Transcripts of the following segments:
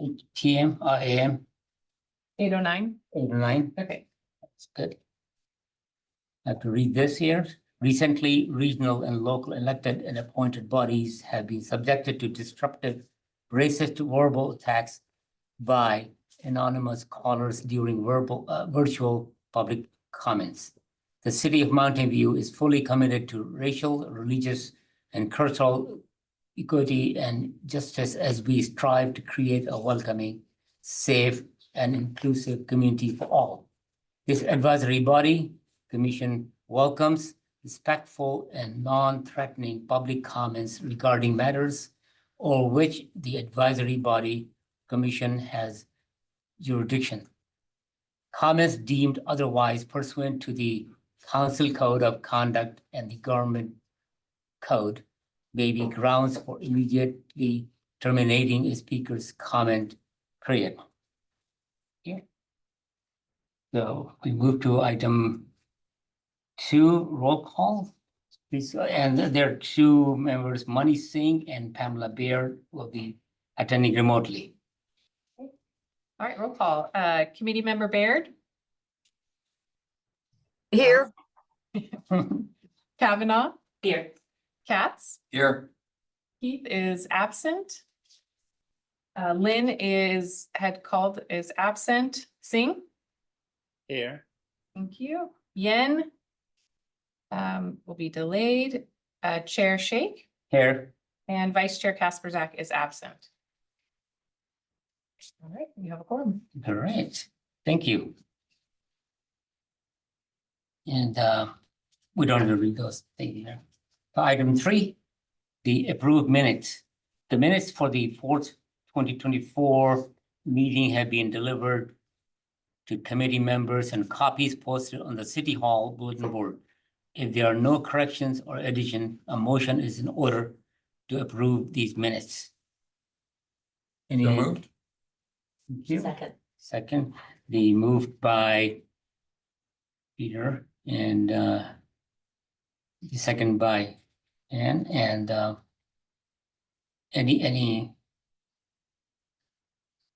8 PM or AM, 8:09. 8 or 9. Okay. That's good. I have to read this here. Recently, regional and local elected and appointed bodies have been subjected to disruptive, racist verbal attacks by anonymous callers during virtual public comments. The city of Mountain View is fully committed to racial, religious, and cultural equity and justice as we strive to create a welcoming, safe, and inclusive community for all. This advisory body commission welcomes respectful and non-threatening public comments regarding matters over which the advisory body commission has jurisdiction. Comments deemed otherwise pursuant to the Council Code of Conduct and the Government Code may be grounds for immediately terminating a speaker's comment period. Yeah. So we move to item 2, roll call. Please, and there are 2 members, Mani Singh and Pamela Baird, will be attending remotely. All right, roll call. Committee member Baird, Here. Kavanaugh, Here. Katz, Here. Keith is absent. Lynn is absent. Singh, Here. thank you. Yen will be delayed. Chair Sheikh Here. and Vice Chair Kasperzak is absent. All right, you have a quorum. All right, thank you. And we don't have to read those things here. Item 3, the approved minutes. The minutes for the 4th, 2024 meeting have been delivered to committee members and copies posted on the City Hall bulletin board. If there are no corrections or addition, a motion is in order to approve these minutes. Any? So moved. Thank you. Second. Second, the moved by Peter and the second by Ann, and any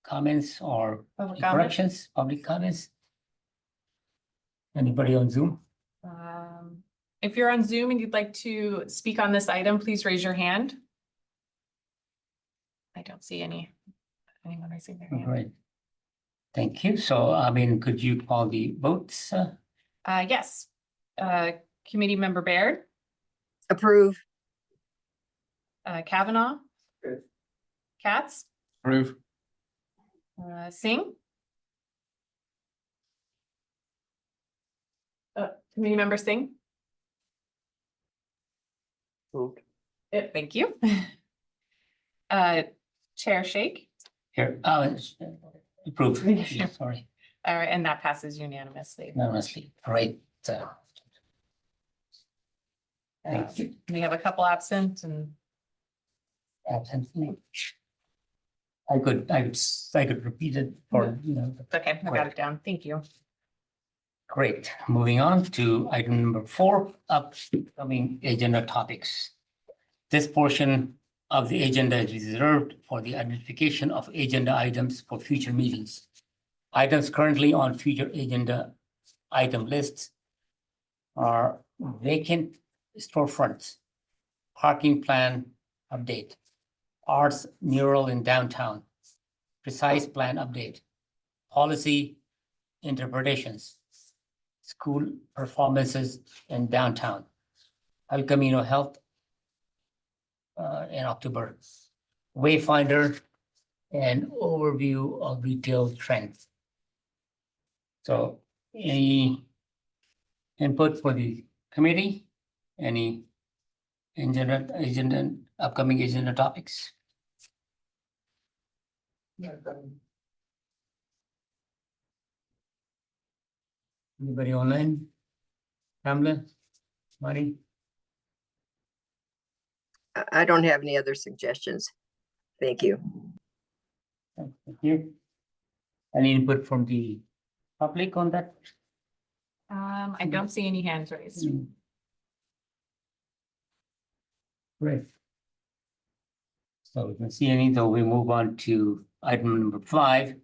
comments or Public comment? corrections, public comments? Anybody on Zoom? If you're on Zoom and you'd like to speak on this item, please raise your hand. I don't see anyone raising their All hand. right. Thank you. So, I mean, could you call the votes? Yes. Committee member Baird, Approve. Kavanaugh. Approve. Katz, Approve. Singh. Committee member Singh. Approved. Thank you. Chair Sheikh. Here, approved. Yeah, sorry, All right, and that passes unanimously. unanimously. Great. Thank you. We have a couple absent and Absently. I could repeat it for, okay, I got it down. Thank you. great. Moving on to item number 4, upcoming agenda topics. This portion of the agenda is reserved for the identification of agenda items for future meetings. Items currently on future agenda item lists are vacant storefronts, parking plan update, arts mural in downtown, precise plan update, policy interpretations, school performances in downtown, El Camino Health in October, Wayfinder, and overview of retail trends. So any input for the committee? Any upcoming agenda topics? Anybody online? Pamela? Marty? I don't have any other suggestions. Thank you. Thank you. Any input from the public on that? I don't see any hands raised. Great. So we can see any, though we move on to Item number 5,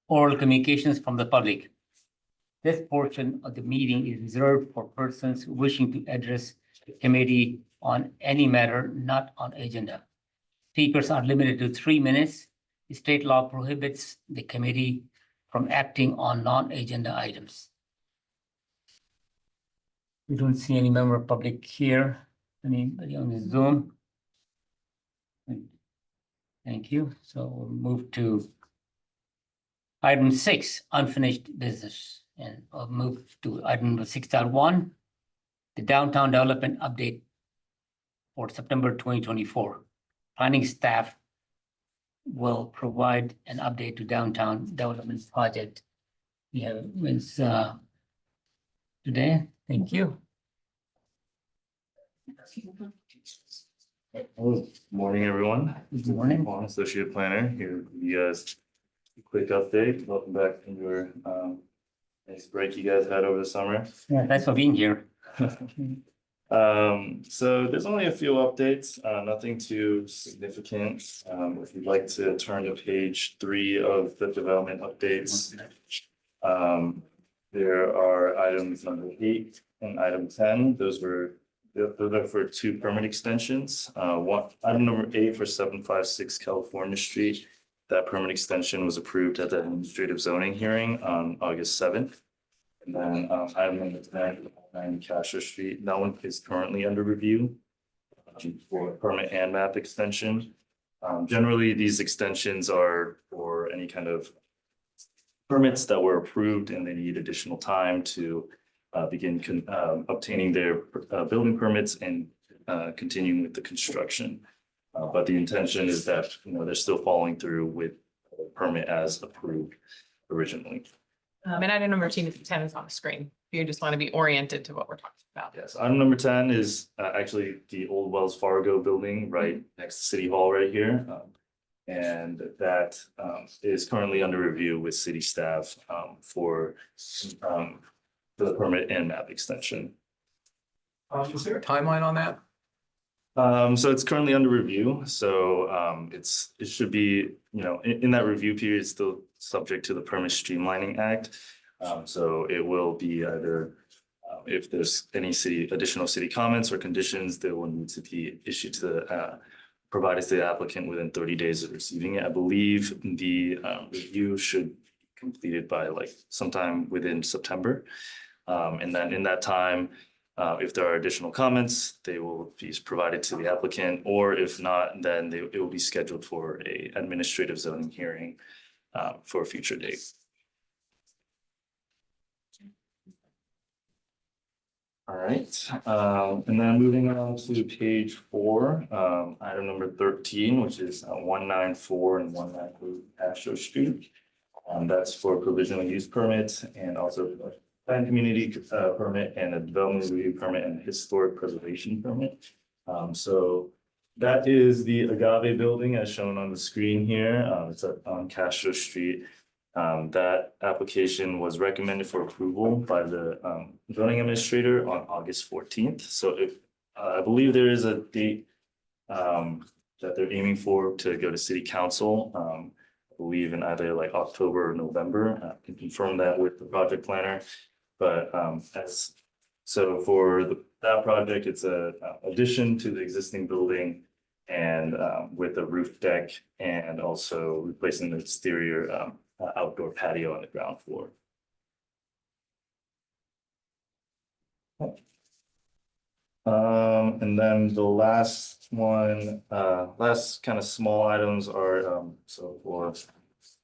oral communications from the public. This portion of the meeting is reserved for persons wishing to address the committee on any matter not on agenda. Speakers are limited to 3 minutes. The state law prohibits the committee from acting on non-agenda items. We don't see any member of public here. Anybody on the Zoom? Thank you. So we'll move to item 6, unfinished business. And I'll move to item number 6.1, the downtown development update for September 2024. Planning staff will provide an update to downtown development project. We have Ms. Today. Thank you. Morning, everyone. Good morning. Juan, Associate Planner, here with you guys. A quick update. Welcome back from your nice break you guys had over the summer. Yeah, thanks for being here. So there's only a few updates, nothing too significant. If you'd like to turn to page 3 of the development updates. There are items number 8 and item 10. Those are for 2 permit extensions. Item number 8 for 756 California Street. That permit extension was approved at the administrative zoning hearing on August 7th. And then item number 10, 90 Castro Street. That one is currently under review for permit and map extension. Generally, these extensions are for any kind of permits that were approved and they need additional time to begin obtaining their building permits and continuing with the construction. But the intention is that, they're still following through with the permit as approved originally. And item number 10 is on the screen. If you just want to be oriented to what we're talking about. Yes, item number 10 is actually the old Wells Fargo building right next to City Hall right here. And that is currently under review with city staff for the permit and map extension. Is there a timeline on that? So it's currently under review, so it should be, in that review period, it's still subject to the Permit Streamlining Act. So it will be either if there's any additional city comments or conditions, they will need to be issued to provided to the applicant within 30 days of receiving it. I believe the review should be completed by sometime within September. And then in that time, if there are additional comments, they will be provided to the applicant, or if not, then it will be scheduled for an administrative zoning hearing for a future date. All right, and then moving on to page 4, item number 13, which is 194 and 193 Castro Street. That's for provisional use permit and also plan community permit and a development review permit and historic preservation permit. So that is the Agave building as shown on the screen here. It's on Castro Street. That application was recommended for approval by the zoning administrator on August 14th. So if I believe there is a date that they're aiming for to go to city council. I believe in either October or November. I can confirm that with the project planner. But for that project, it's a addition to the existing building and with a roof deck and also replacing the exterior outdoor patio on the ground floor. And then the last one, last kind of small items are so for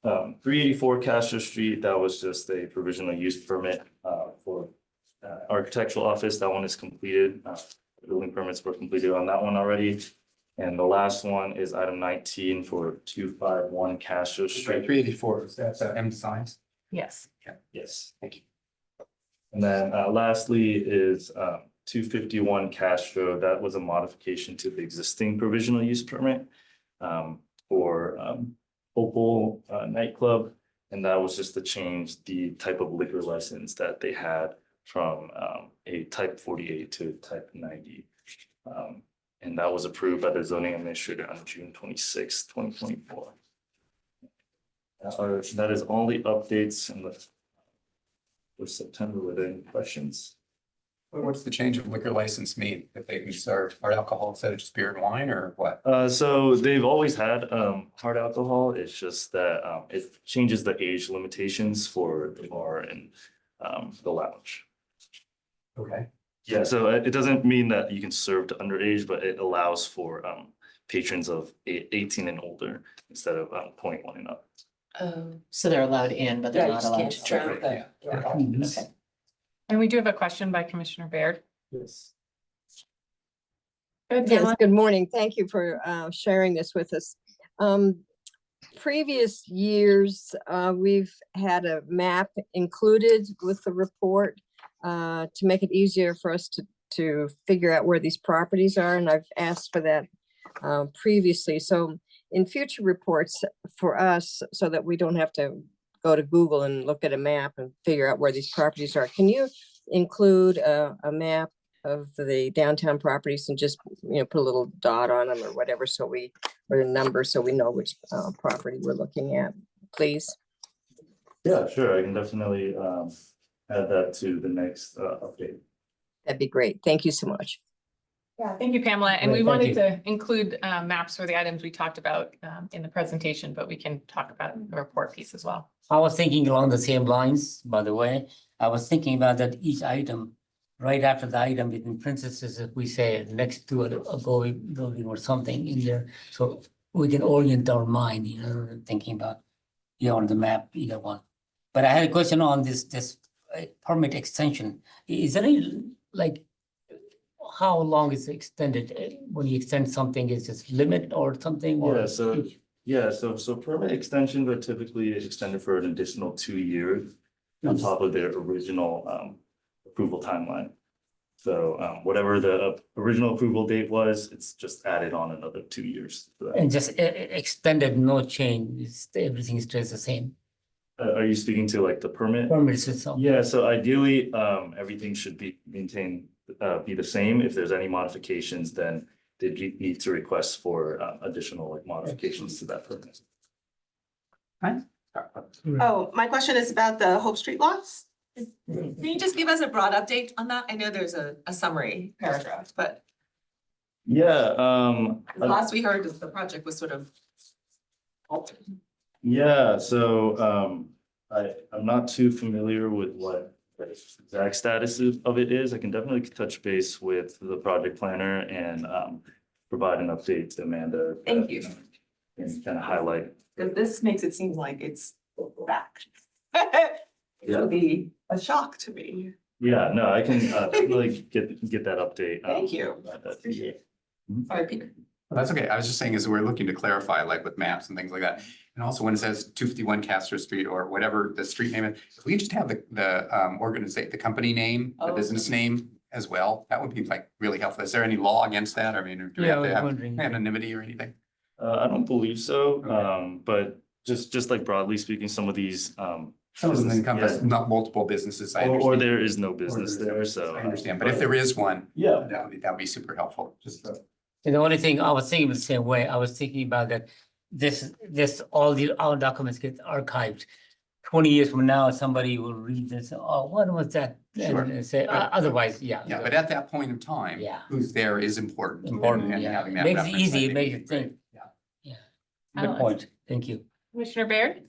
384 Castro Street, that was just a provisional use permit for architectural office. That one is completed. Building permits were completed on that one already. And the last one is item 19 for 251 Castro Street. 384, is that M signs? Yes. Yes, thank you. And then lastly is 251 Castro. That was a modification to the existing provisional use permit for Opal nightclub. And that was just to change the type of liquor license that they had from a type 48 to type 90. And that was approved by the zoning administrator on June 26, 2024. That is all the updates in the for September. Were there any questions? What's the change of liquor license mean? If they can serve hard alcohol instead of just beer and wine, or what? So they've always had hard alcohol. It's just that it changes the age limitations for the bar and the lounge. Okay. Yeah, so it doesn't mean that you can serve to underage, but it allows for patrons of 18 and older instead of 21 and up. So they're allowed in, but they're Yeah, not you just allowed can't to serve. Yeah. Okay. And we do have a question by Commissioner Baird. Yes. Go ahead, Yes, Pamela. good morning. Thank you for sharing this with us. Previous years, we've had a map included with the report to make it easier for us to figure out where these properties are, and I've asked for that previously. So in future reports for us, so that we don't have to go to Google and look at a map and figure out where these properties are, can you include a map of the downtown properties and just, put a little dot on them or whatever, or a number, so we know which property we're looking at, please? Yeah, sure. I can definitely add that to the next update. That'd be great. Thank you so much. Yeah, thank you, Pamela. And we Great, thank wanted to include maps for the items we talked about in the presentation, but we can talk about the report piece as well. I was thinking along the same lines, by the way. I was thinking about that each item, right after the item in parentheses, if we say next to a building or something in there, so we can orient our mind, thinking about, on the map, either one. But I had a question on this permit extension. Is there any, like, how long is it extended? When you extend something, is this limit or something? or- So permit extensions are typically extended for an additional 2 years on top of their original approval timeline. So whatever the original approval date was, it's just added on another 2 years. to that. And just extended, no change, everything stays the same. Are you speaking to like the permit? Permits itself. Yeah, so ideally, everything should be maintained, be the same. If there's any modifications, then they need to request for additional like modifications to that permit. Oh, my question is about the Hope Street lots. Can you just give us a broad update on that? I know there's a summary paragraph, but Yeah, the last we heard is the project was sort of altered. yeah, so I'm not too familiar with what the exact status of it is. I can definitely touch base with the project planner and provide an update to Amanda. Thank you. And kind of highlight. Because this makes it seem like it's back. It Yeah. would be a shock to me. Yeah, no, I can definitely get that update. Thank you. That- Appreciate it. Sorry, Peter. That's okay. I was just saying is we're looking to clarify, like with maps and things like that. And also when it says 251 Castro Street or whatever the street name is, if we just have the organization, the company name, the Oh. business name as well, that would be like really helpful. Is there any law against that? I mean, do we Yeah, I have to was have wondering. anonymity or anything? I don't believe so, Okay. but just like broadly speaking, some of these Some of them encompass yeah. not multiple businesses. I Or understand. there is no Or business there's no there, business, so. I understand, but if there is one, Yeah, that would be super helpful. Just And the only thing I was thinking the same way, I was thinking about that, all our documents get archived. 20 years from now, somebody will read this, oh, what was that? Sure. And say, But- otherwise, yeah. Yeah, but at that point of time, Yeah. who's there is important. Important, and yeah. having that Makes it reference, I easy, it think, makes would you be great. think. Yeah. Yeah. Oh, Good point, thank you. Commissioner Baird?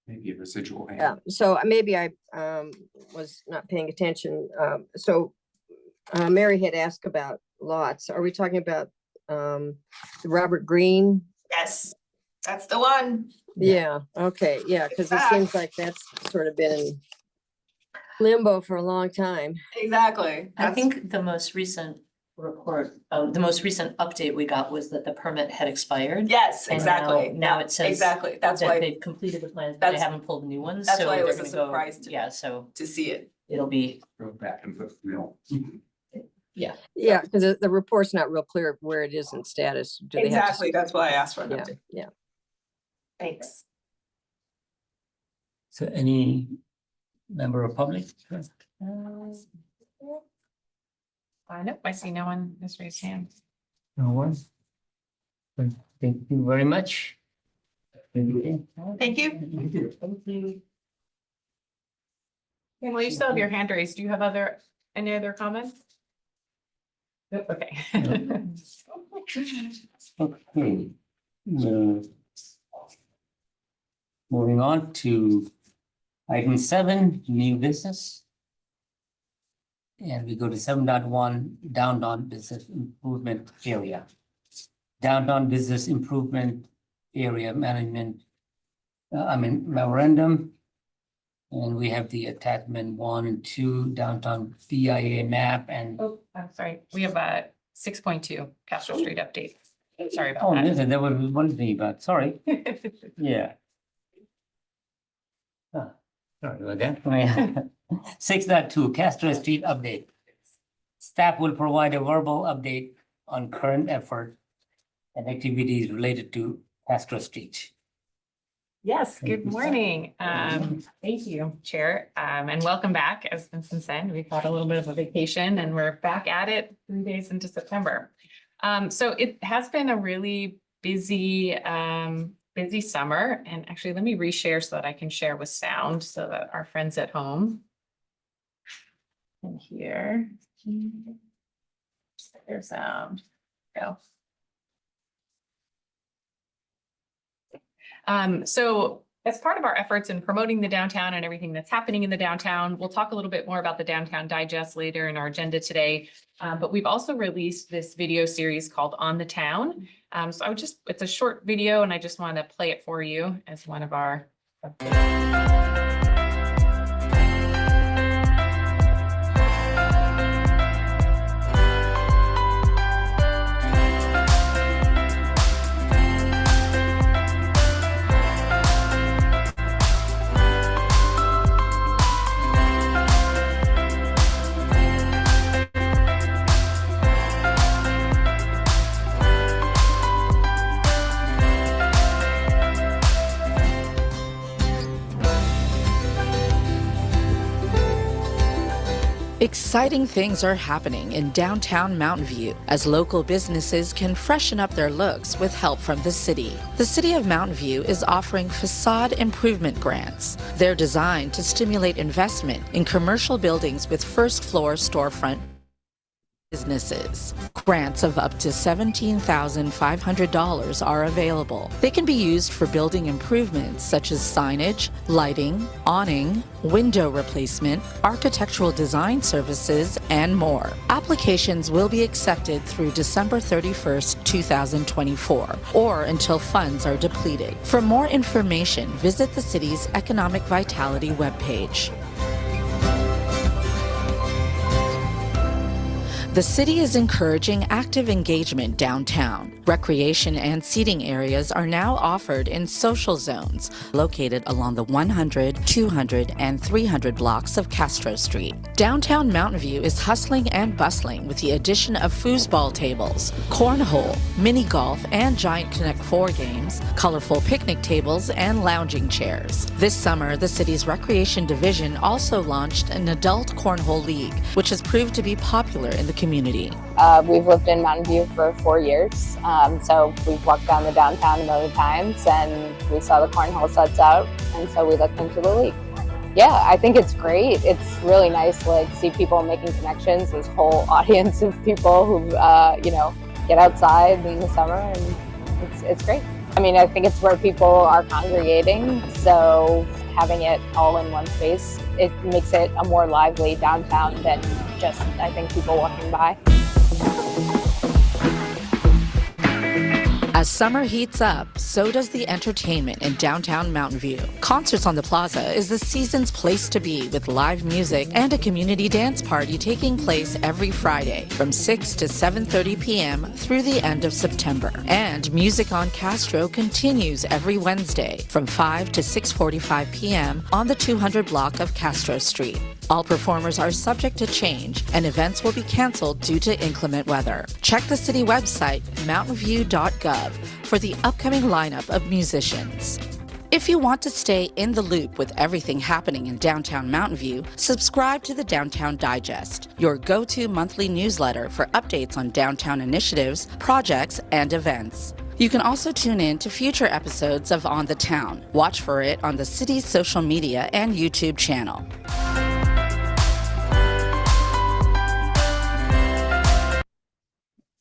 Maybe a residual. hand. Yeah, so maybe I was not paying attention. So Mary had asked about lots. Are we talking about the Robert Greene? Yes, that's the one. Yeah, okay, yeah, because it back. seems like that's sort of been in limbo for a long time. Exactly. I That's- think the most recent report, the most recent update we got was that the permit had expired. Yes, And exactly. now Yeah, it says exactly. That's That why they've completed the plans, but they That's- haven't pulled new ones, that's so why it they're was a gonna go, surprise to me. yeah, so to see it. it'll be, Go back and put, yeah. Yeah, because the report's not real clear where it is in status. Do they have to- Exactly. That's why I asked for an Yeah, update. yeah. Thanks. So any member of public? Nope, I see no one has raised hand. No one? Thank you very much. Thank you. And while you still have your hand raised, do you have any other comments? Nope, okay. Okay. Uh, Moving on to item 7, new business. And we go to 7.1, downtown business improvement area. Downtown business improvement area management, memorandum. And we have the attachment 1 and 2 downtown BIA map and, Oh, I'm sorry. We have a 6.2 Castro Street update. Sorry oh, about listen, that was one thing about, sorry, that. yeah. Ah, sorry about that. 6.2 Castro Street update. Staff will provide a verbal update on current effort and activities related to Castro Street. Yes, good morning. Thank you, Chair, and welcome back. As Vincent said, we've had a little bit of a vacation and we're back at it 3 days into September. So it has been a really busy summer. And actually, let me reshare so that I can share with sound so that our friends at home can hear. There's sound. Go. So as part of our efforts in promoting the downtown and everything that's happening in the downtown, we'll talk a little bit more about the Downtown Digest later in our agenda today. But we've also released this video series called On the Town. So it's a short video and I just want to play it for you as one of our Exciting things are happening in downtown Mountain View as local businesses can freshen up their looks with help from the city. The City of Mountain View is offering facade improvement grants. They're designed to stimulate investment in commercial buildings with first-floor storefront businesses. Grants of up to $17,500 are available. They can be used for building improvements such as signage, lighting, awning, window replacement, architectural design services, and more. Applications will be accepted through December 31st, 2024, or until funds are depleted. For more information, visit the city's Economic Vitality webpage. The city is encouraging active engagement downtown. Recreation and seating areas are now offered in social zones located along the 100, 200, and 300 blocks of Castro Street. Downtown Mountain View is hustling and bustling with the addition of foosball tables, cornhole, mini golf, and giant Connect 4 games, colorful picnic tables, and lounging chairs. This summer, the city's recreation division also launched an adult cornhole league, which has proved to be popular in the community. We've lived in Mountain View for 4 years, so we've walked down the downtown a million times and we saw the cornhole sets out, and so we looked into the league. Yeah, I think it's great. It's really nice to see people making connections, this whole audience of people who get outside in the summer, and it's great. I mean, I think it's where people are congregating, so having it all in one space, it makes it a more lively downtown than just, I think, people walking by. As summer heats up, so does the entertainment in downtown Mountain View. Concerts on the Plaza is the season's place to be, with live music and a community dance party taking place every Friday from 6 to 7:30 p.m. through the end of September. And Music on Castro continues every Wednesday from 5 to 6:45 p.m. on the 200 block of Castro Street. All performers are subject to change, and events will be canceled due to inclement weather. Check the city website, mountainview.gov, for the upcoming lineup of musicians. If you want to stay in the loop with everything happening in downtown Mountain View, subscribe to the Downtown Digest, your go-to monthly newsletter for updates on downtown initiatives, projects, and events. You can also tune in to future episodes of On the Town. Watch for it on the city's social media and YouTube channel.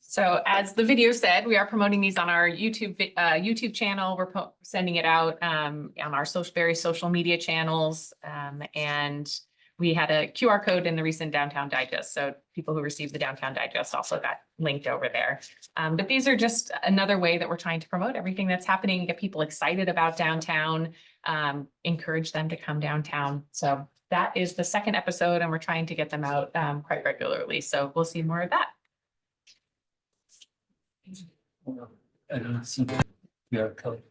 So as the video said, we are promoting these on our YouTube channel. We're sending it out on our various social media channels. And we had a QR code in the recent Downtown Digest. So people who received the Downtown Digest also got linked over there. But these are just another way that we're trying to promote everything that's happening, get people excited about downtown, encourage them to come downtown. So that is the second episode, and we're trying to get them out quite regularly. So we'll see more of that. I don't see the QR code.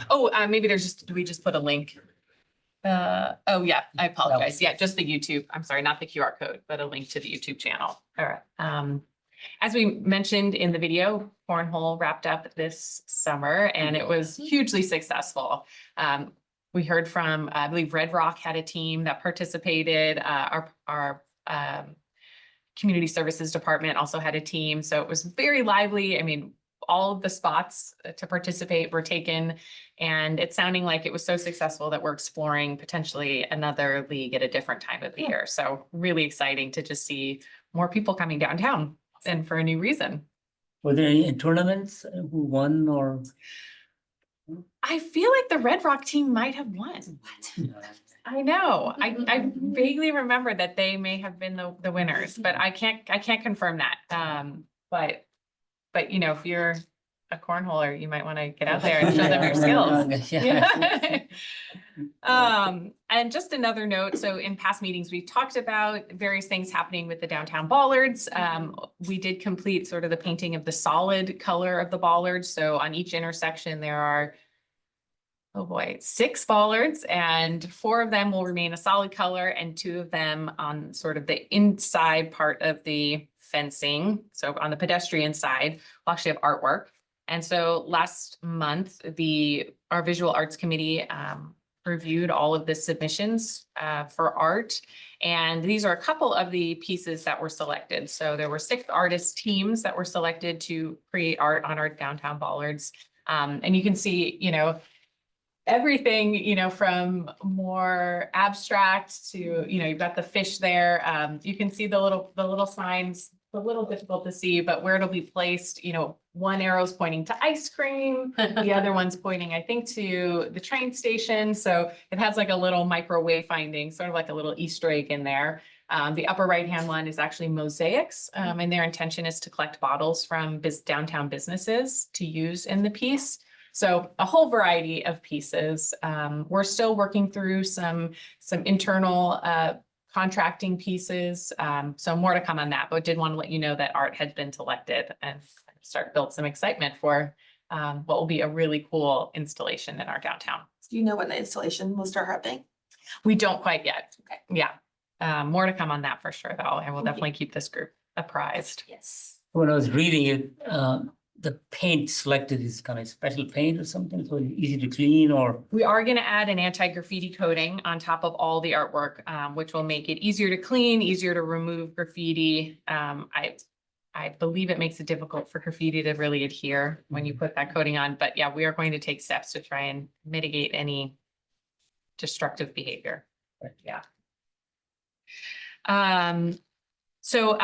Oh, maybe do we just put a link? Oh yeah, I apologize. Yeah, just the YouTube. I'm sorry, not the QR code, but a link to the YouTube channel. All right. As we mentioned in the video, Cornhole wrapped up this summer and it was hugely successful. We heard from, I believe Red Rock had a team that participated. Our community services department also had a team. So it was very lively. I mean, all of the spots to participate were taken, and it's sounding like it was so successful that we're exploring potentially another league at a different time of the year. So really exciting to just see more people coming downtown and for a new reason. Were there any tournaments who won or? I feel like the Red Rock team might have won. I know. I vaguely remember that they may have been the winners, but I can't confirm that. But you know, if you're a cornholer, you might want to get out there and show them your skills. Yeah. And just another note, so in past meetings, we've talked about various things happening with the downtown bollards. We did complete sort of the painting of the solid color of the bollards. So on each intersection, there are, oh boy, 6 bollards, and 4 of them will remain a solid color and 2 of them on sort of the inside part of the fencing. So on the pedestrian side, we'll actually have artwork. And so last month, our visual arts committee reviewed all of the submissions for art. And these are a couple of the pieces that were selected. So there were 6 artist teams that were selected to create art on our downtown bollards. And you can see, you know, everything, you know, from more abstract to, you know, you've got the fish there. You can see the little signs, a little difficult to see, but where it'll be placed, you know, one arrow's pointing to ice cream, the other one's pointing, I think, to the train station. So it has like a little microwave finding, sort of like a little Easter egg in there. The upper right-hand one is actually mosaics, and their intention is to collect bottles from downtown businesses to use in the piece. So a whole variety of pieces. We're still working through some internal contracting pieces. So more to come on that, but did want to let you know that art had been selected and build some excitement for what will be a really cool installation in our downtown. Do you know when the installation will start happening? We don't quite yet. Okay. Yeah. More to come on that for sure, though. And we'll Thank you. definitely keep this group apprised. Yes. When I was reading it, the paint selected is kind of special paint or something, so easy to clean or? We are going to add an anti-graffiti coating on top of all the artwork, which will make it easier to clean, easier to remove graffiti. I believe it makes it difficult for graffiti to really adhere when you put that coating on. But yeah, we are going to take steps to try and mitigate any destructive behavior. Yeah. So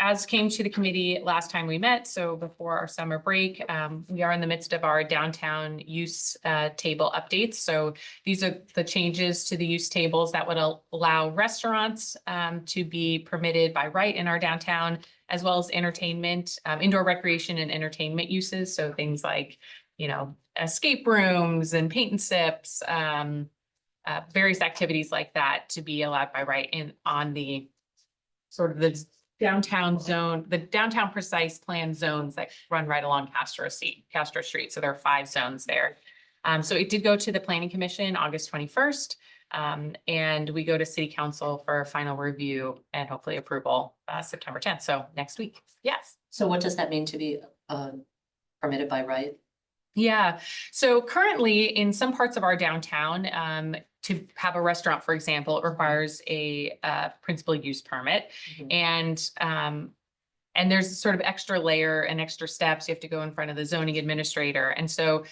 as came to the committee last time we met, so before our summer break, we are in the midst of our downtown use table updates. So these are the changes to the use tables that would allow restaurants to be permitted by right in our downtown, as well as entertainment, indoor recreation and entertainment uses. So things like, you know, escape rooms and paint and sips, various activities like that to be allowed by right on the sort of the downtown zone, the downtown precise plan zones that run right along Castro Street. So there are 5 zones there. So it did go to the Planning Commission August 21st. And we go to City Council for final review and hopefully approval September 10th. So next week. Yes. So what does that mean to be permitted by right? Yeah. So currently in some parts of our downtown, to have a restaurant, for example, it requires a principal use permit. Mhm. And And there's sort of extra layer and extra steps. You have to go in front of the zoning administrator. And so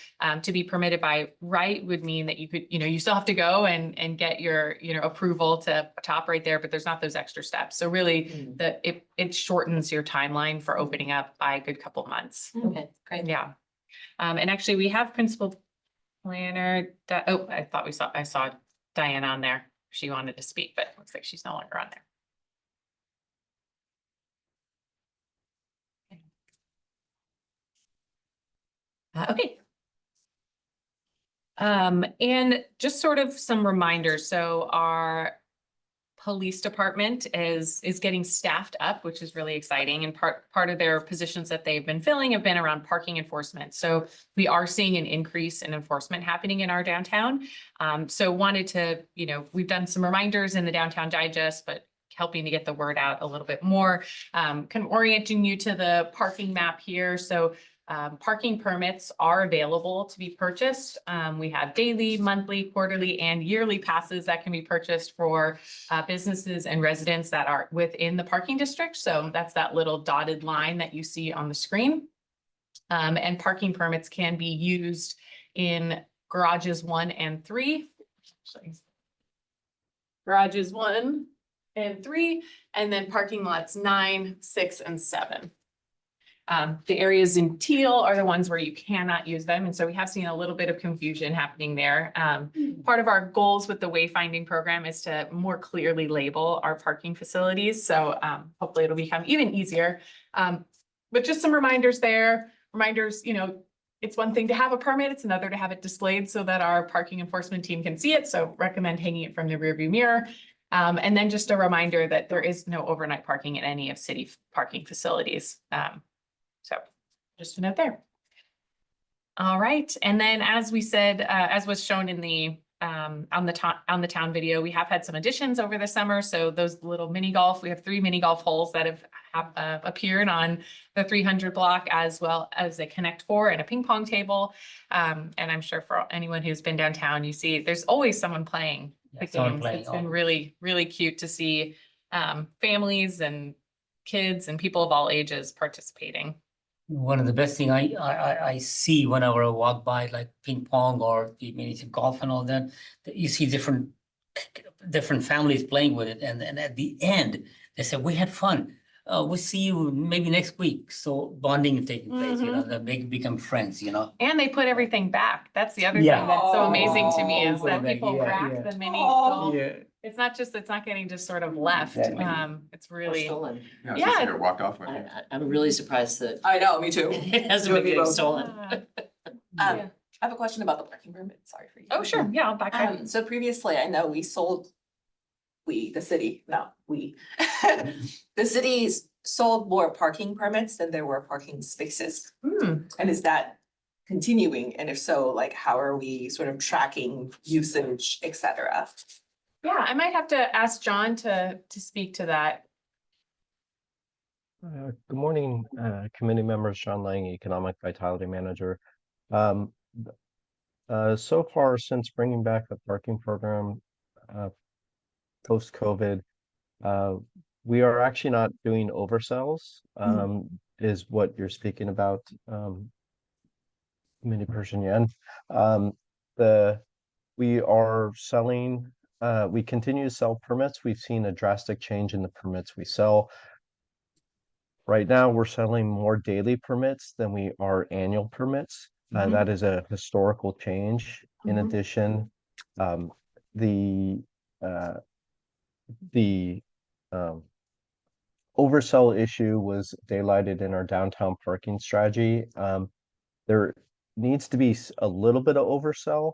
to be permitted by right would mean that you could, you still have to go and get your, approval to operate there, but there's not those extra steps. So really it shortens your timeline for opening up by a good couple months. Okay, great. Yeah. And actually we have principal planner, I saw Diane on there. She wanted to speak, but it looks like she's no longer on there. Okay. And just sort of some reminders. So our police department is getting staffed up, which is really exciting. And part of their positions that they've been filling have been around parking enforcement. So we are seeing an increase in enforcement happening in our downtown. So wanted to, we've done some reminders in the Downtown Digest, but helping to get the word out a little bit more. Kind of orienting you to the parking map here. So parking permits are available to be purchased. We have daily, monthly, quarterly, and yearly passes that can be purchased for businesses and residents that are within the parking district. So that's that little dotted line that you see on the screen. And parking permits can be used in garages 1 and 3. Garages 1 and 3, and then parking lots 9, 6, and 7. The areas in teal are the ones where you cannot use them. And so we have seen a little bit of confusion happening there. Part of our goals with the wayfinding program is to more clearly label our parking facilities. So hopefully it'll become even easier. But just some reminders there. Reminders, it's one thing to have a permit, it's another to have it displayed so that our parking enforcement team can see it. So recommend hanging it from the rearview mirror. And then just a reminder that there is no overnight parking in any of city parking facilities. So just a note there. All right. And then as we said, as was shown in the on the town video, we have had some additions over the summer. So those little mini golf, we have 3 mini golf holes that have appeared on the 300 block, as well as a Connect 4 and a ping pong table. And I'm sure for anyone who's been downtown, you see there's always someone playing the games. It's been really, really cute to see families and kids and people of all ages participating. One of the best thing I see whenever I walk by, like ping pong or maybe golf and all that you see different families playing with it, and at the end they say we had fun. We'll see you maybe next week. So bonding is taking place. They become friends. And they put everything back. That's the other Yeah. thing that's so amazing to me is that back, people yeah, rack yeah. the mini Oh. golf. Yeah. It's not getting just sort of left. Exactly. It's Or really. stolen. Yeah. Or walked off with it. I'm really surprised that I know, me too. it hasn't You been and me getting both. stolen. I have a question about the parking permit. Sorry for you. Oh, sure. Yeah, I'll back up. So previously, I know the cities sold more parking permits than there were parking spaces. And is that continuing? And if so, like, how are we sort of tracking usage, et cetera? Yeah, I might have to ask John to speak to that. Good morning, committee members. John Lang, Economic Vitality Manager. So far, since bringing back the parking program post-COVID, we are actually not doing oversells, is what you're speaking about, Committee Person Yan. We are selling, we continue to sell permits. We've seen a drastic change in the permits we sell. Right now, we're selling more daily permits than we are annual permits. That is a historical change. In addition, the oversell issue was daylighted in our downtown parking strategy. There needs to be a little bit of oversell,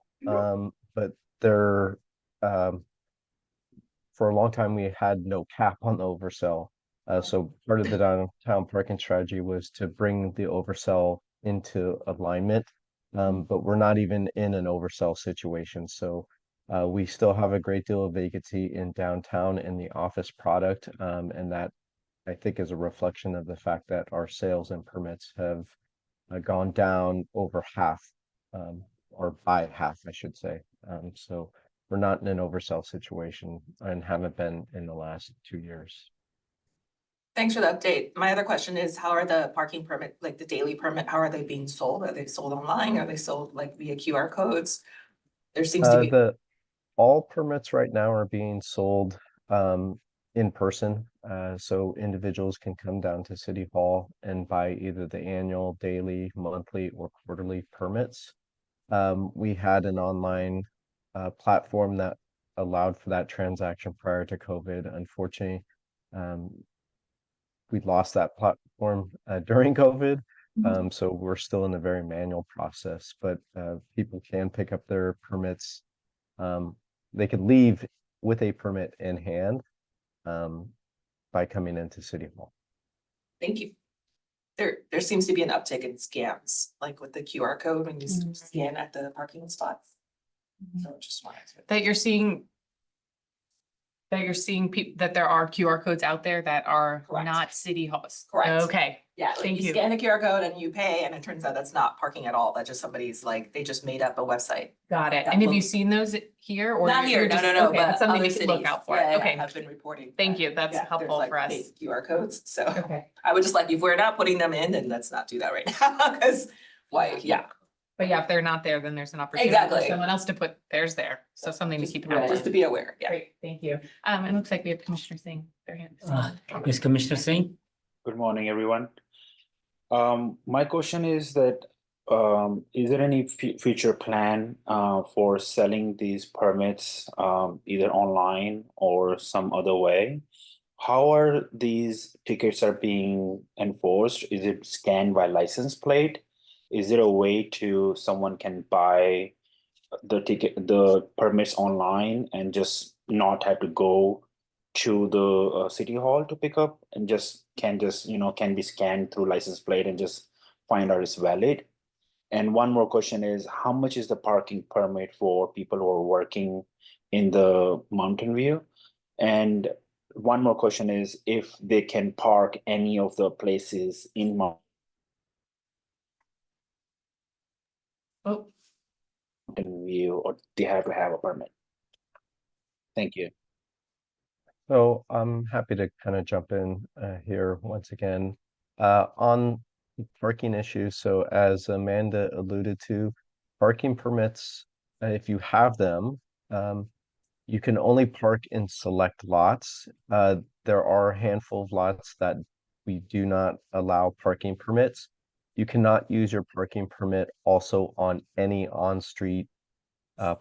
but there, for a long time, we had no cap on the oversell. So part of the downtown parking strategy was to bring the oversell into alignment, but we're not even in an oversell situation. So we still have a great deal of vacancy in downtown in the office product, and that I think is a reflection of the fact that our sales and permits have gone down over half, or by half, I should say. So we're not in an oversell situation and haven't been in the last 2 years. Thanks for the update. My other question is, how are the parking permit, like the daily permit, how are they being sold? Are they sold online? Are they sold like via QR codes? There seems to be, All permits right now are being sold in person. So individuals can come down to City Hall and buy either the annual, daily, monthly, or quarterly permits. We had an online platform that allowed for that transaction prior to COVID. Unfortunately, um, we lost that platform during COVID. So we're still in a very manual process, but people can pick up their permits. They could leave with a permit in hand by coming into City Hall. thank you. There seems to be an uptick in scams, like with the QR code when you scan at the parking spots. So just wanted to. That you're seeing that there are QR codes out there that are Correct. not city halls. Correct. Okay, Yeah, like Thank you you. scan the QR code and you pay, and it turns out that's not parking at all. That's just somebody's like, they just made up a website. got it. That And have you look- seen those here or? Not you're here, no, just- no, no, okay, but that's something other we can look cities, out for. yeah, Okay, have been reporting. thank that. you. That's Yeah, there's helpful like for us. fake QR codes, so Okay, I would just like, if we're not putting them in, then let's not do that right now, because why, yeah. but yeah, if they're not there, then there's an opportunity for Exactly. someone else to put theirs there. So something to keep in Yeah, mind. just to be aware, yeah. Great, thank you. It looks like we have Commissioner Singh. Their hand is on. Yes, Commissioner Singh? Good morning, everyone. My question is that, is there any future plan for selling these permits either online or some other way? How are these tickets are being enforced? Is it scanned by license plate? Is there a way to someone can buy the permits online and just not have to go to the city hall to pick up and can be scanned through license plate and just find out it's valid? And one more question is, how much is the parking permit for people who are working in the Mountain View? And one more question is if they can park any of the places in Mountain Oh, View, or they have to have a permit. Thank you. So I'm happy to kind of jump in here once again on parking issues. So as Amanda alluded to, parking permits, if you have them, you can only park in select lots. There are a handful of lots that we do not allow parking permits. You cannot use your parking permit also on any on-street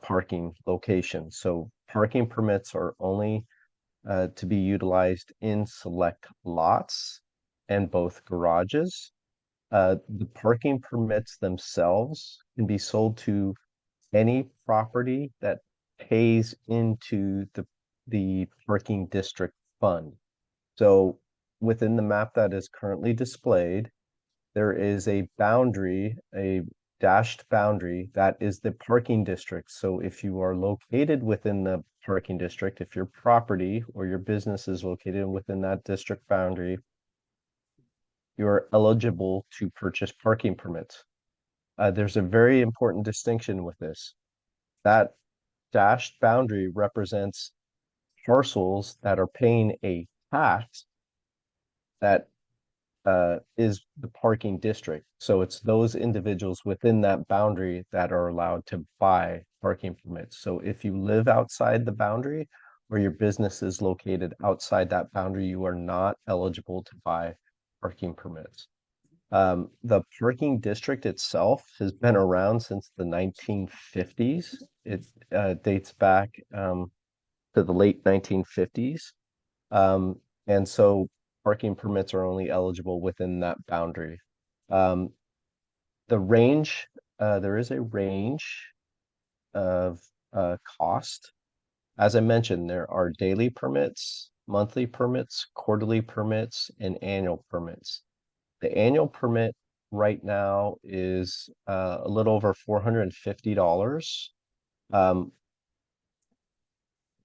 parking location. So parking permits are only to be utilized in select lots and both garages. The parking permits themselves can be sold to any property that pays into the parking district fund. So within the map that is currently displayed, there is a boundary, a dashed boundary that is the parking district. So if you are located within the parking district, if your property or your business is located within that district boundary, you are eligible to purchase parking permits. There's a very important distinction with this. That dashed boundary represents parcels that are paying a tax that is the parking district. So it's those individuals within that boundary that are allowed to buy parking permits. So if you live outside the boundary or your business is located outside that boundary, you are not eligible to buy parking permits. The parking district itself has been around since the 1950s. It dates back to the late 1950s. And so parking permits are only eligible within that boundary. The range, there is a range of cost. As I mentioned, there are daily permits, monthly permits, quarterly permits, and annual permits. The annual permit right now is a little over $450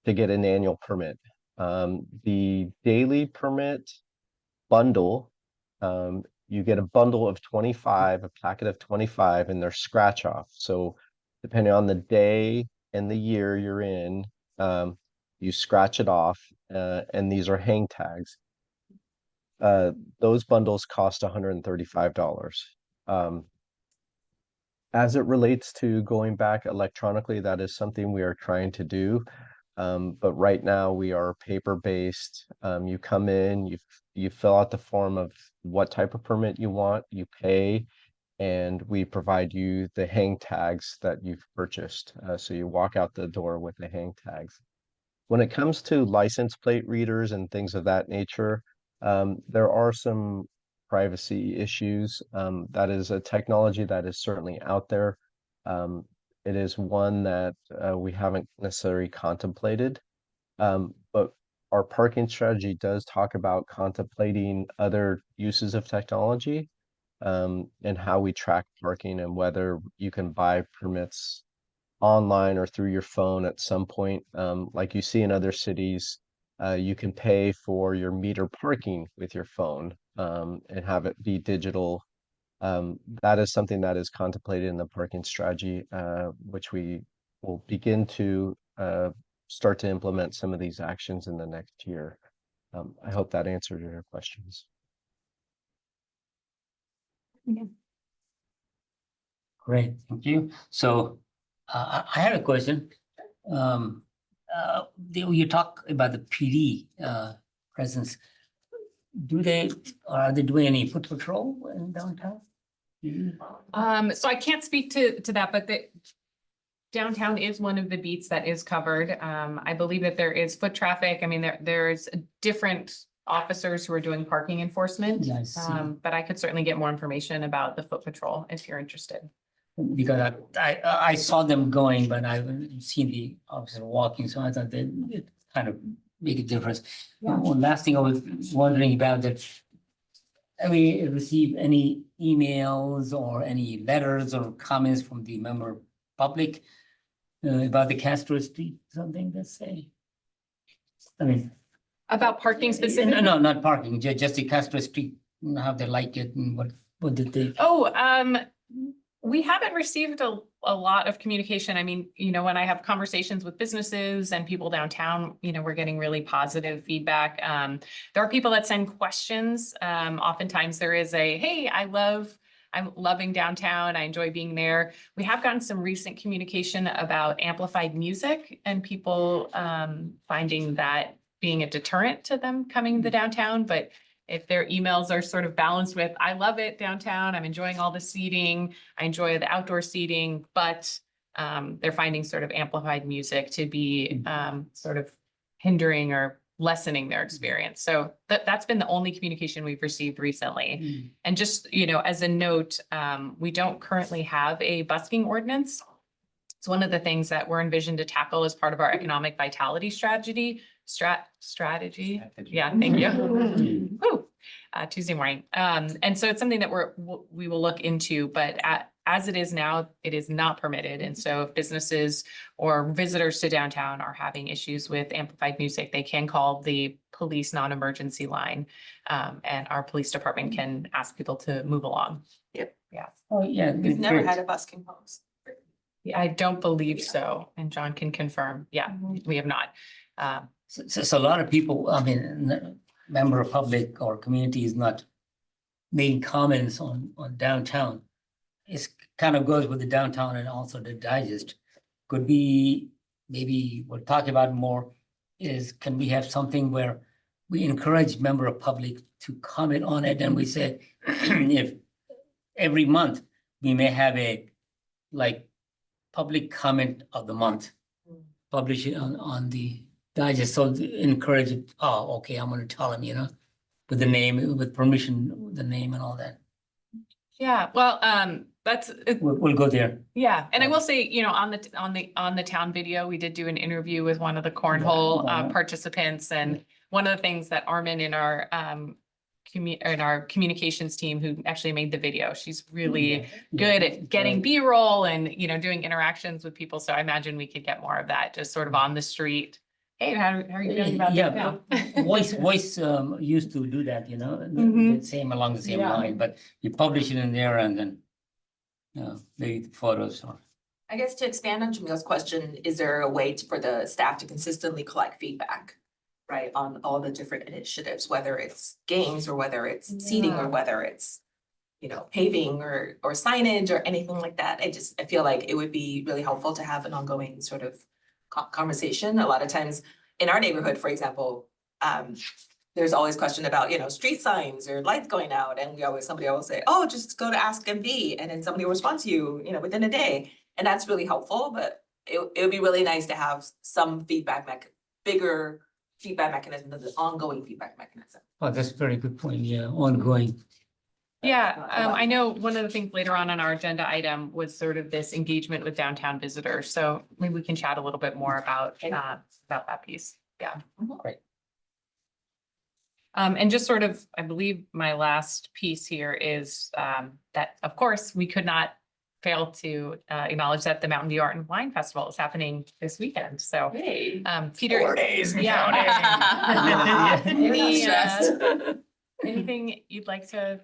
to get an annual permit. The daily permit bundle, you get a bundle of 25, a packet of 25, and they're scratch off. So depending on the day and the year you're in, you scratch it off, and these are hang tags. those bundles cost $135. As it relates to going back electronically, that is something we are trying to do. But right now we are paper-based. You come in, you fill out the form of what type of permit you want, you pay, and we provide you the hang tags that you've purchased. So you walk out the door with the hang tags. When it comes to license plate readers and things of that nature, there are some privacy issues. That is a technology that is certainly out there. It is one that we haven't necessarily contemplated, but our parking strategy does talk about contemplating other uses of technology, and how we track parking and whether you can buy permits online or through your phone at some point. Like you see in other cities, you can pay for your meter parking with your phone, and have it be digital. That is something that is contemplated in the parking strategy, which we will begin to start to implement some of these actions in the next year. I hope that answered your questions. Great, thank you. So I had a question. You talk about the PD presence. Are they doing any foot patrol in downtown? So I can't speak to that, but the downtown is one of the beats that is covered. I believe that there is foot traffic. I mean, there's different officers who are doing parking enforcement. Yeah, I see. But I could certainly get more information about the foot patrol if you're interested. Because I saw them going, but I haven't seen the officer walking, so I thought that it kind of make a difference. Yeah. One last thing I was wondering about that. Have we received any emails or any letters or comments from the member public about the Castro Street, something to say? I mean. About parking specifically? No, not parking, just the Castro Street, how they like it and what did they? Oh, we haven't received a lot of communication. I mean, when I have conversations with businesses and people downtown, we're getting really positive feedback. There are people that send questions. Oftentimes there is hey, I'm loving downtown. I enjoy being there. We have gotten some recent communication about amplified music and people finding that being a deterrent to them coming to downtown. But if their emails are sort of balanced with, I love it downtown, I'm enjoying all the seating, I enjoy the outdoor seating, but they're finding sort of amplified music to be sort of hindering or lessening their experience. So that's been the only communication we've received recently. And just, as a note, we don't currently have a busking ordinance. It's one of the things that we're envisioned to tackle as part of our economic vitality strategy. Yeah, thank you. Woo. Tuesday morning. And so it's something that we will look into, but as it is now, it is not permitted. And so if businesses or visitors to downtown are having issues with amplified music, they can call the police non-emergency line. And our police department can ask people to move along. Yep. Yeah. Oh, yeah. We've never had a busking policy. Yeah, I don't believe so. And John can confirm. Yeah, we have not. So a lot of people, I mean, member of public or community is not making comments on downtown. It's kind of goes with the downtown and also the digest. Could be, maybe we'll talk about more, is can we have something where we encourage member of public to comment on it, and we say, if every month we may have a public comment of the month, publish it on the digest, so encourage it. Oh, okay, I'm gonna tell him, with the name, with permission, the name and all that. Yeah, well, We'll go there. yeah, and I will say, on the town video, we did do an interview with one of the cornhole participants, and one of the things that Armin in our communications team, who actually made the video, she's really good at getting B-roll and doing interactions with people. So I imagine we could get more of that, just sort of on the street. Hey, how are you feeling about that now? Voice used to do that, along the same line, but you publish it in there and then the photos or. I guess to expand on Jamil's question, is there a way for the staff to consistently collect feedback right, on all the different initiatives, whether it's games or whether it's seating or whether it's, you know, paving or signage or anything like that. I feel like it would be really helpful to have an ongoing sort of conversation. A lot of times in our neighborhood, for example, there's always question about, you know, street signs or lights going out, and somebody always say, oh, just go to Ask MV, and then somebody will respond to you, you know, within a day. And that's really helpful, but it would be really nice to have some bigger feedback mechanism, the ongoing feedback mechanism. Oh, that's a very good point. Yeah, ongoing. Yeah, I know one of the things later on our agenda item was sort of this engagement with downtown visitors. So maybe we can chat a little bit more about that piece. Yeah. Great. And just sort of, I believe my last piece here is that, of course, we could not fail to acknowledge that the Mountain View Art and Wine Festival is happening this weekend. So, Peter. 4 days and Yeah. counting. Anything you'd like to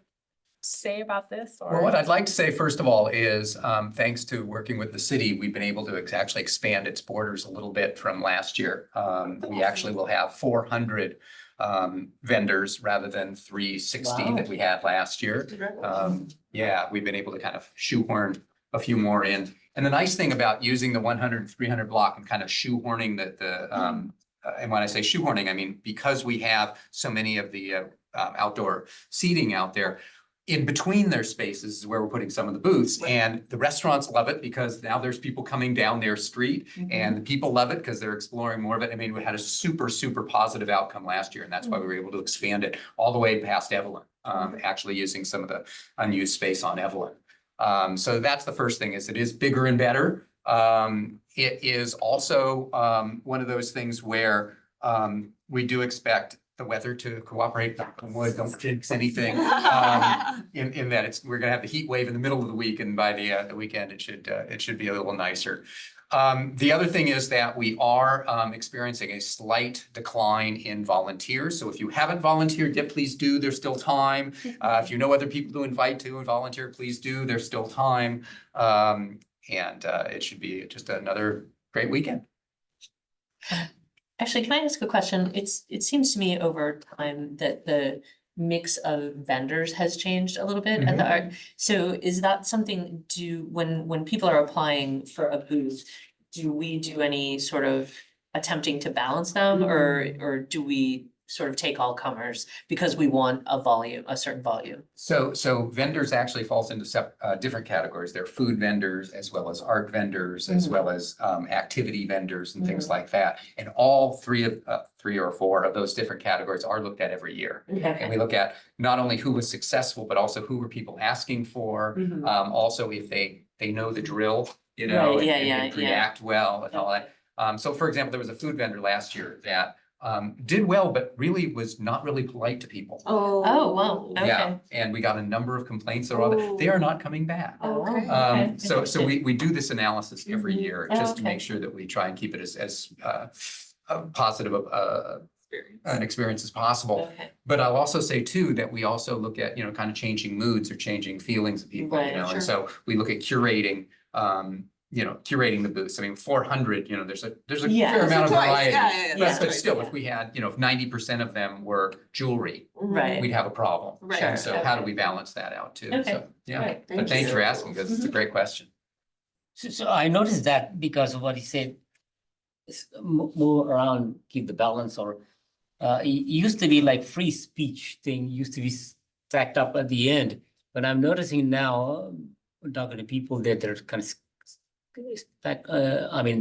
say about this? Or Well, what I'd like to say, first of all, is thanks to working with the city, we've been able to actually expand its borders a little bit from last year. We actually will have 400 vendors rather than 360 Wow. that we had last year. Yeah, we've been able to kind of shoehorn a few more in. And the nice thing about using the 100, 300 block and kind of shoehorning and when I say shoehorning, I mean, because we have so many of the outdoor seating out there, in between their spaces is where we're putting some of the booths, and the restaurants love it because now there's people coming down their street, and the people love it because they're exploring more of it. I mean, we had a super, super positive outcome last year, and that's why we were able to expand it all the way past Evelyn, actually using some of the unused space on Evelyn. So that's the first thing, is it is bigger and better. It is also one of those things where we do expect the weather to cooperate. Don't jinx anything. In that we're gonna have the heat wave in the middle of the week, and by the weekend it should be a little nicer. The other thing is that we are experiencing a slight decline in volunteers. So if you haven't volunteered yet, please do. There's still time. If you know other people to invite to and volunteer, please do. There's still time. And it should be just another great weekend. Actually, can I ask a question? It seems to me over time that the mix of vendors has changed a little bit at the art. So is that something, when people are applying for a booth, do we do any sort of attempting to balance them, or do we sort of take all comers because we want a certain volume? So vendors actually falls into different categories. They're food vendors, as well as art vendors, as well as activity vendors and things like that. And all three or four of those different categories are looked at every year. And we look at not only who was successful, but also who were people asking for. Also, if they know the drill, you know, Right, and react well and all that. So for example, there was a food vendor last year that did well, but really was not really polite to people. Oh, wow, okay. Yeah, and we got a number of complaints. They are not coming back. Okay. So we do this analysis every year just to Okay. make sure that we try and keep it as positive an experience as possible. Okay. But I'll also say too, that we also look at, you know, kind of changing moods or changing feelings of people, you Right, know, sure. and so we look at curating, curating the booths. I mean, 400, you know, there's a Yeah. fair amount of Choice, variety. yeah, yeah, But still, if we had, you know, if 90% of them were jewelry, Right. we'd have a problem. Right. And so how do Okay. we balance that out too? Okay. So, yeah, Right. but thanks for asking, because it's a great question. So I noticed that because of what he said, move around, keep the balance, or it used to be like free speech thing used to be stacked up at the end. But I'm noticing now, talking to people that they're kind of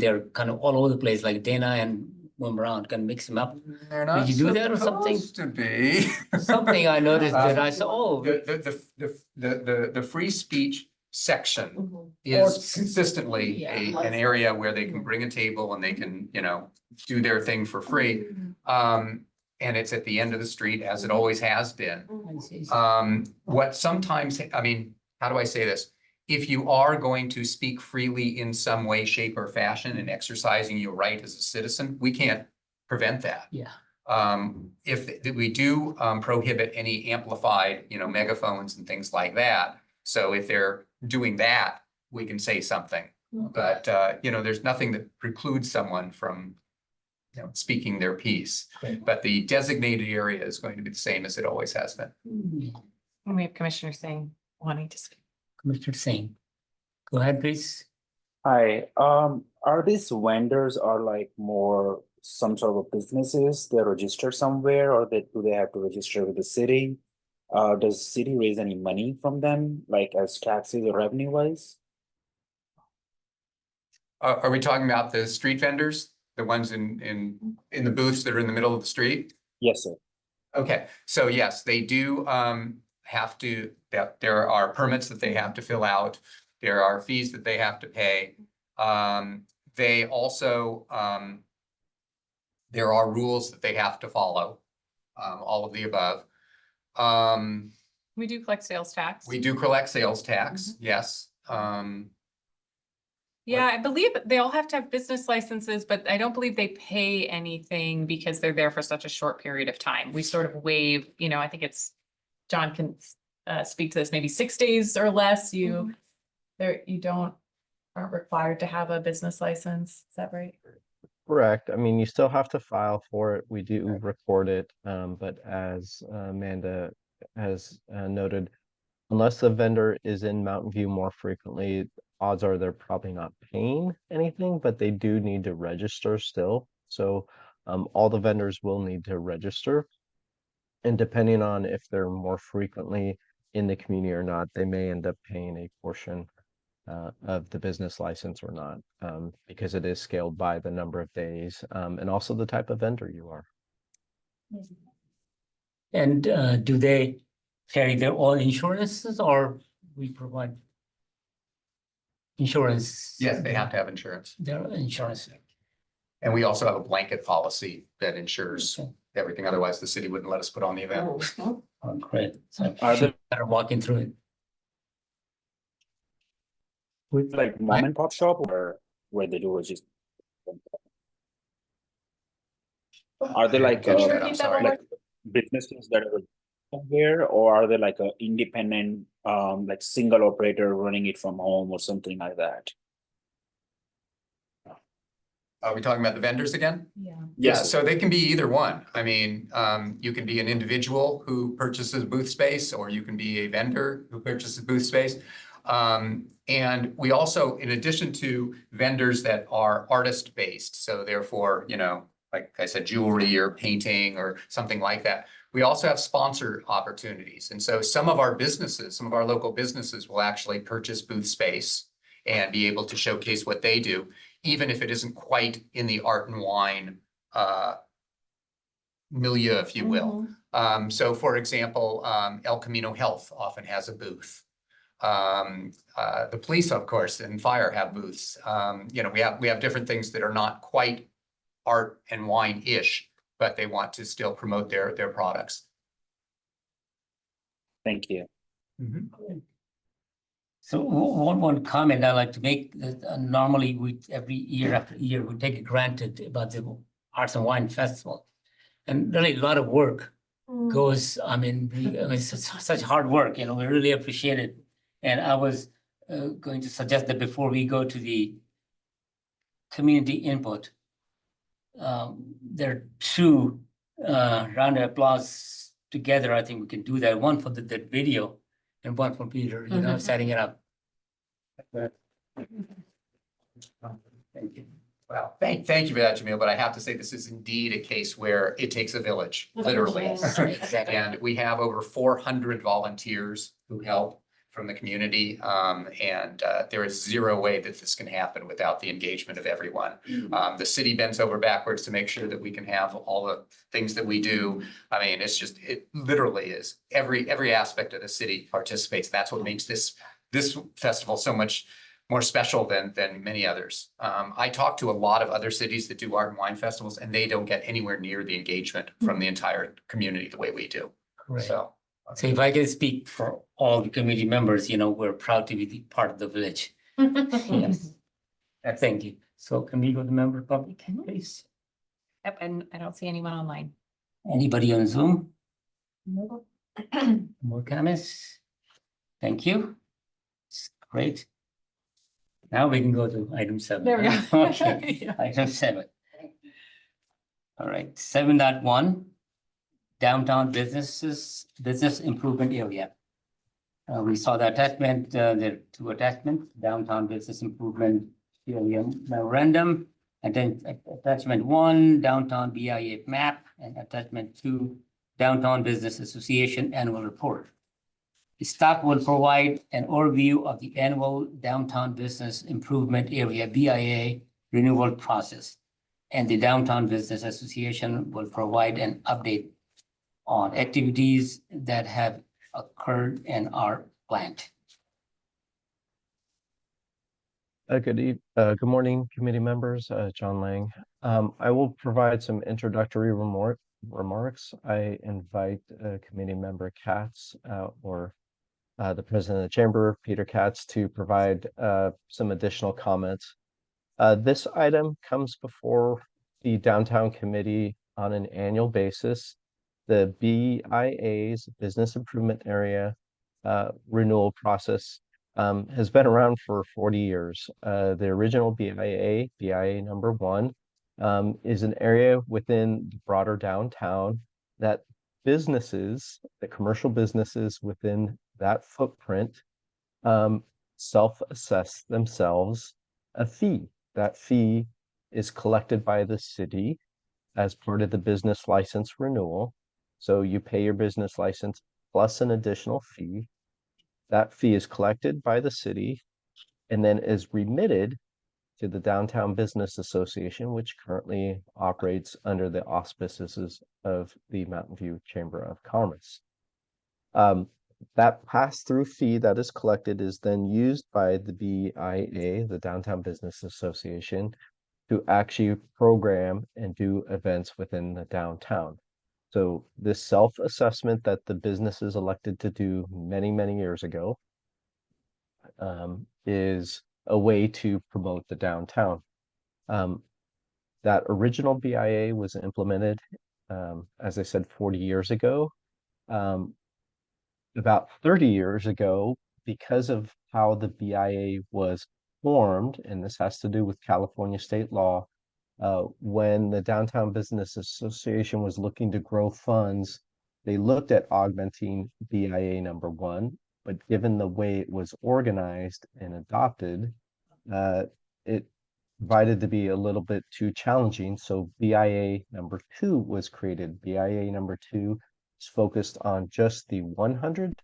they're kind of all over the place, like Dana and Around can mix them up. They're not Did you do that or something? supposed to be. Something I noticed that I saw, oh, The free speech section Or- is consistently Yeah. an area where they can bring a table and they can, you know, do their thing for free. And it's at the end of the street, as it always has been. I see. What sometimes, I mean, how do I say this? If you are going to speak freely in some way, shape, or fashion and exercising your right as a citizen, we can't prevent that. Yeah. If we do prohibit any amplified, you know, megaphones and things like that. So if they're doing that, we can say something. But, you know, there's nothing that precludes someone from speaking their piece. Great. But the designated area is going to be the same as it always has been. And we have Commissioner Singh wanting to speak. Commissioner Singh, go ahead, please. Hi, are these vendors are like more some sort of businesses, they're registered somewhere, or do they have to register with the city? Does city raise any money from them, like as taxes or revenue wise? Are we talking about the street vendors, the ones in the booths that are in the middle of the street? Yes, sir. Okay, so yes, they do have to, that there are permits that they have to fill out. There are fees that they have to pay. They also, there are rules that they have to follow, all of the above. We do collect sales tax. We do collect sales tax, yes. Yeah, I believe they all have to have business licenses, but I don't believe they pay anything because they're there for such a short period of time. We sort of waive, I think it's, John can speak to this, maybe 6 days or less, you aren't required to have a business license. Is that right? Correct. I mean, you still have to file for it. We do record it, but as Amanda has noted, unless the vendor is in Mountain View more frequently, odds are they're probably not paying anything, but they do need to register still. So all the vendors will need to register. And depending on if they're more frequently in the community or not, they may end up paying a portion of the business license or not, because it is scaled by the number of days and also the type of vendor you are. And do they carry their own insurances or we provide insurance? Yes, they have to have insurance. Their insurance. And we also have a blanket policy that ensures Okay. everything. Otherwise, the city wouldn't let us put on the event. Oh, great. So Are she's there better walking through it. With like mom and pop shop or where they do is just? Are they like, Can you repeat that one more like businesses that are somewhere, or are they like a independent, like single operator running it from home or something like that? Are we talking about the vendors again? Yeah. Yeah, Yes, so they can be either one. I mean, you can be an individual who purchases booth space, or you can be a vendor who purchases booth space. And we also, in addition to vendors that are artist-based, so therefore, like I said, jewelry or painting or something like that, we also have sponsor opportunities. And so some of our businesses, some of our local businesses will actually purchase booth space and be able to showcase what they do, even if it isn't quite in the art and wine milieu, if you will. So for example, El Camino Health often has a booth. The police, of course, and fire have booths. We have different things that are not quite art and wine-ish, but they want to still promote their products. thank you. So one comment I like to make, that normally we, every year after year, we take it granted about the Arts and Wine Festival. And really a lot of work goes, such hard work, we really appreciate it. And I was going to suggest that before we go to the community input, there are two round of applause together. I think we can do that. One for the video and one for Peter, setting it up. Thank you. Well, thank you for that, Jamil, but I have to say this is indeed a case where it takes a village, literally. Exactly. And we have over 400 volunteers who help from the community. And there is zero way that this can happen without the engagement of everyone. The city bends over backwards to make sure that we can have all the things that we do. I mean, it literally is. Every aspect of the city participates. That's what makes this festival so much more special than many others. I talk to a lot of other cities that do art and wine festivals, and they don't get anywhere near the engagement from the entire community the way we do. Correct. So if I can speak for all the committee members, we're proud to be part of the village. Yes. Thank you. So can we go to member public, please? Yep, and I don't see anyone online. Anybody on Zoom? More comments? Thank you. Great. Now we can go to item 7. There we go. Okay, Yeah. item 7. All right, 7.1, downtown business improvement area. We saw the attachment, there are two attachments, downtown business improvement area memorandum. And then attachment 1, downtown BIA map, and attachment 2, downtown business association annual report. The staff will provide an overview of the annual downtown business improvement area BIA renewal process. And the downtown business association will provide an update on activities that have occurred and are planned. Good morning, committee members. John Lang. I will provide some introductory remarks. I invite committee member Katz or the president of the chamber, Peter Katz, to provide some additional comments. This item comes before the downtown committee on an annual basis. The BIA's Business Improvement Area renewal process has been around for 40 years. The original BIA number 1, is an area within the broader downtown that businesses, the commercial businesses within that footprint, self-assess themselves a fee. That fee is collected by the city as part of the business license renewal. So you pay your business license plus an additional fee. That fee is collected by the city and then is remitted to the Downtown Business Association, which currently operates under the auspices of the Mountain View Chamber of Commerce. That pass-through fee that is collected is then used by the BIA, the Downtown Business Association, to actually program and do events within the downtown. So this self-assessment that the businesses elected to do many, many years ago is a way to promote the downtown. That original BIA was implemented, as I said, 40 years ago. About 30 years ago, because of how the BIA was formed, and this has to do with California state law, when the Downtown Business Association was looking to grow funds, they looked at augmenting BIA number 1, but given the way it was organized and adopted, it provided to be a little bit too challenging. So BIA number 2 was created. BIA number 2 is focused on just the 100,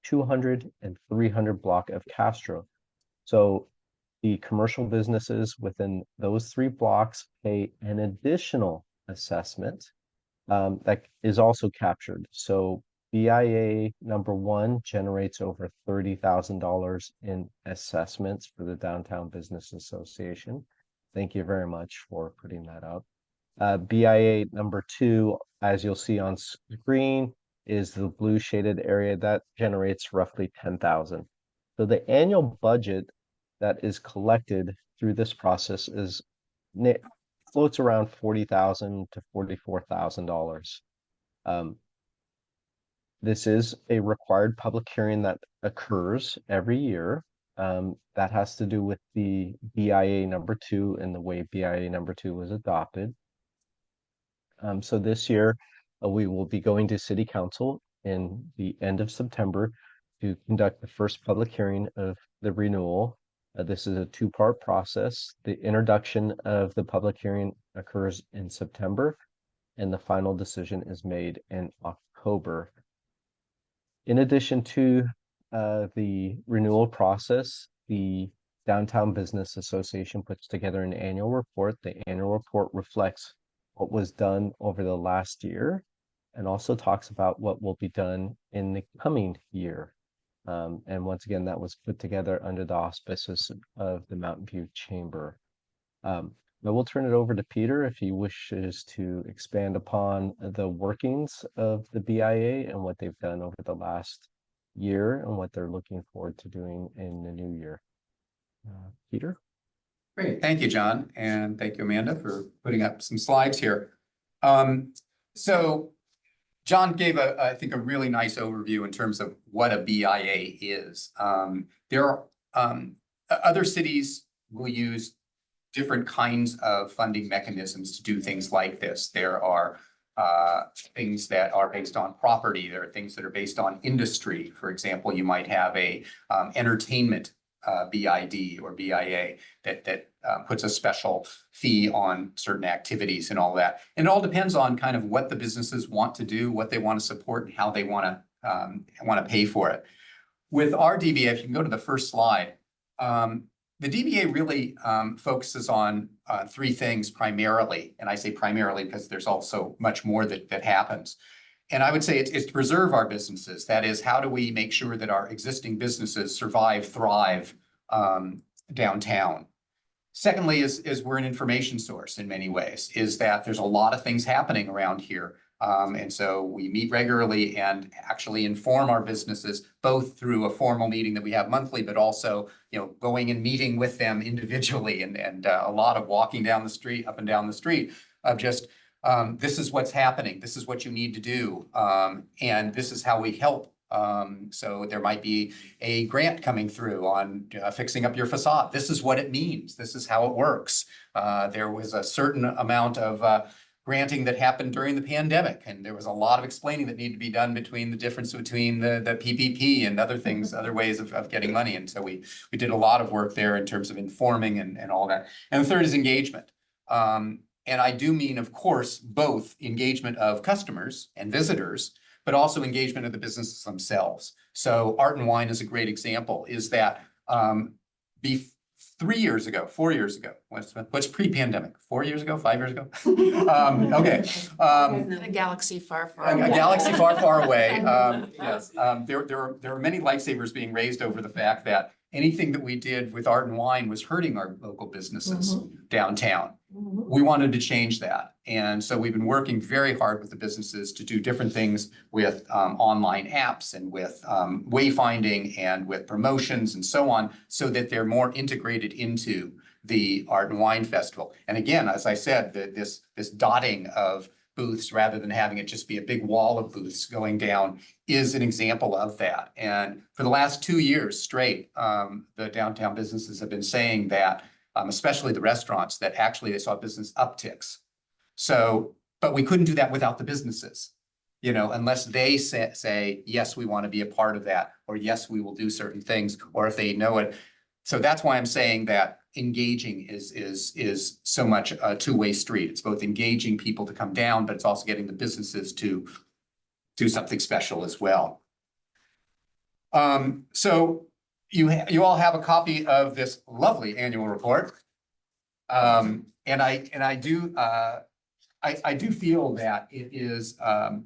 200, and 300 block of Castro. So the commercial businesses within those 3 blocks pay an additional assessment that is also captured. So BIA number 1 generates over $30,000 in assessments for the Downtown Business Association. Thank you very much for putting that out. BIA number 2, as you'll see on screen, is the blue shaded area that generates roughly $10,000. So the annual budget that is collected through this process is floats around $40,000 to $44,000. This is a required public hearing that occurs every year. That has to do with the BIA number 2 and the way BIA number 2 was adopted. So this year, we will be going to City Council in the end of September to conduct the first public hearing of the renewal. This is a 2-part process. The introduction of the public hearing occurs in September, and the final decision is made in October. In addition to the renewal process, the Downtown Business Association puts together an annual report. The annual report reflects what was done over the last year and also talks about what will be done in the coming year. And once again, that was put together under the auspices of the Mountain View Chamber. I will turn it over to Peter if he wishes to expand upon the workings of the BIA and what they've done over the last year and what they're looking forward to doing in the new year. Peter? Great, thank you, John, and thank you, Amanda, for putting up some slides here. So John gave I think a really nice overview in terms of what a BIA is. There are other cities will use different kinds of funding mechanisms to do things like this. There are things that are based on property. There are things that are based on industry. For example, you might have a entertainment BID or BIA that puts a special fee on certain activities and all that. And it all depends on kind of what the businesses want to do, what they want to support, and how they want to pay for it. With our DBA, if you can go to the first slide, the DBA really focuses on three things primarily, and I say primarily because there's also much more that happens. And I would say it's to preserve our businesses. That is, how do we make sure that our existing businesses survive, thrive downtown? Secondly, is we're an information source in many ways, is that there's a lot of things happening around here. And so we meet regularly and actually inform our businesses, both through a formal meeting that we have monthly, but also, going and meeting with them individually and a lot of walking down the street, up and down the street of just, this is what's happening. This is what you need to do. And this is how we help. So there might be a grant coming through on fixing up your facade. This is what it means. This is how it works. There was a certain amount of granting that happened during the pandemic, and there was a lot of explaining that needed to be done between the difference between the PPP and other things, other ways of getting money. And so we did a lot of work there in terms of informing and all that. And the third is engagement. And I do mean, of course, both engagement of customers and visitors, but also engagement of the businesses themselves. So Art and Wine is a great example, is that 4 years ago, what's pre-pandemic? 4 years ago, 5 years ago? Okay. A galaxy far, far A away. galaxy far, far away. Yes. There are many lightsabers being raised over the fact that anything that we did with Art and Wine was hurting our local businesses downtown. We wanted to change that. And so we've been working very hard with the businesses to do different things with online apps and with wayfinding and with promotions and so on, so that they're more integrated into the Art and Wine Festival. And again, as I said, this dotting of booths rather than having it just be a big wall of booths going down is an example of that. And for the last 2 years straight, the downtown businesses have been saying that, especially the restaurants, that actually they saw business upticks. So, but we couldn't do that without the businesses, unless they say, yes, we want to be a part of that, or yes, we will do certain things, or if they know it. So that's why I'm saying that engaging is so much a two-way street. It's both engaging people to come down, but it's also getting the businesses to do something special as well. So you all have a copy of this lovely annual report. And I do feel that it is a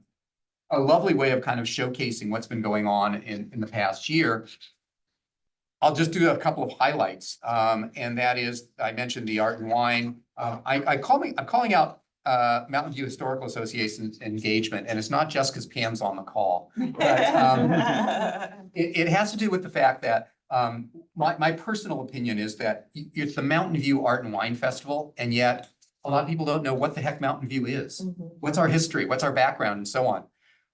lovely way of kind of showcasing what's been going on in the past year. I'll just do a couple of highlights, and that is, I mentioned the Art and Wine. I'm calling out Mountain View Historical Association's engagement, and it's not just because Pam's on the call, but it has to do with the fact that my personal opinion is that it's the Mountain View Art and Wine Festival, and yet a lot of people don't know what the heck Mountain View is. What's our history? What's our background, and so on.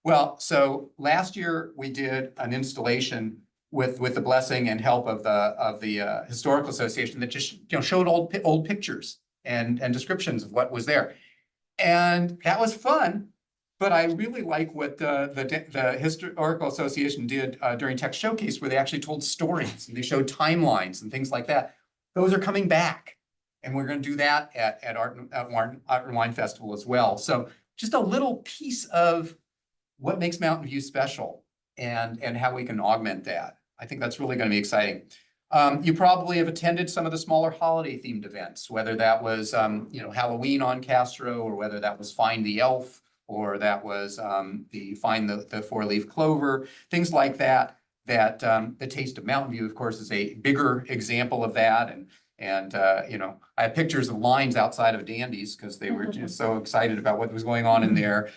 Well, so last year we did an installation with the blessing and help of the Historical Association that just showed old pictures and descriptions of what was there. And that was fun, but I really like what the Historical Association did during Tech Showcase, where they actually told stories and they showed timelines and things like that. Those are coming back, and we're going to do that at Art and Wine Festival as well. So just a little piece of what makes Mountain View special and how we can augment that. I think that's really going to be exciting. You probably have attended some of the smaller holiday themed events, whether that was, Halloween on Castro, or whether that was Find the Elf, or that was the Find the Four-Leaf Clover, things like that. That the Taste of Mountain View, of course, is a bigger example of that. And I have pictures of lines outside of Dandy's because they were just so excited about what was going on in there.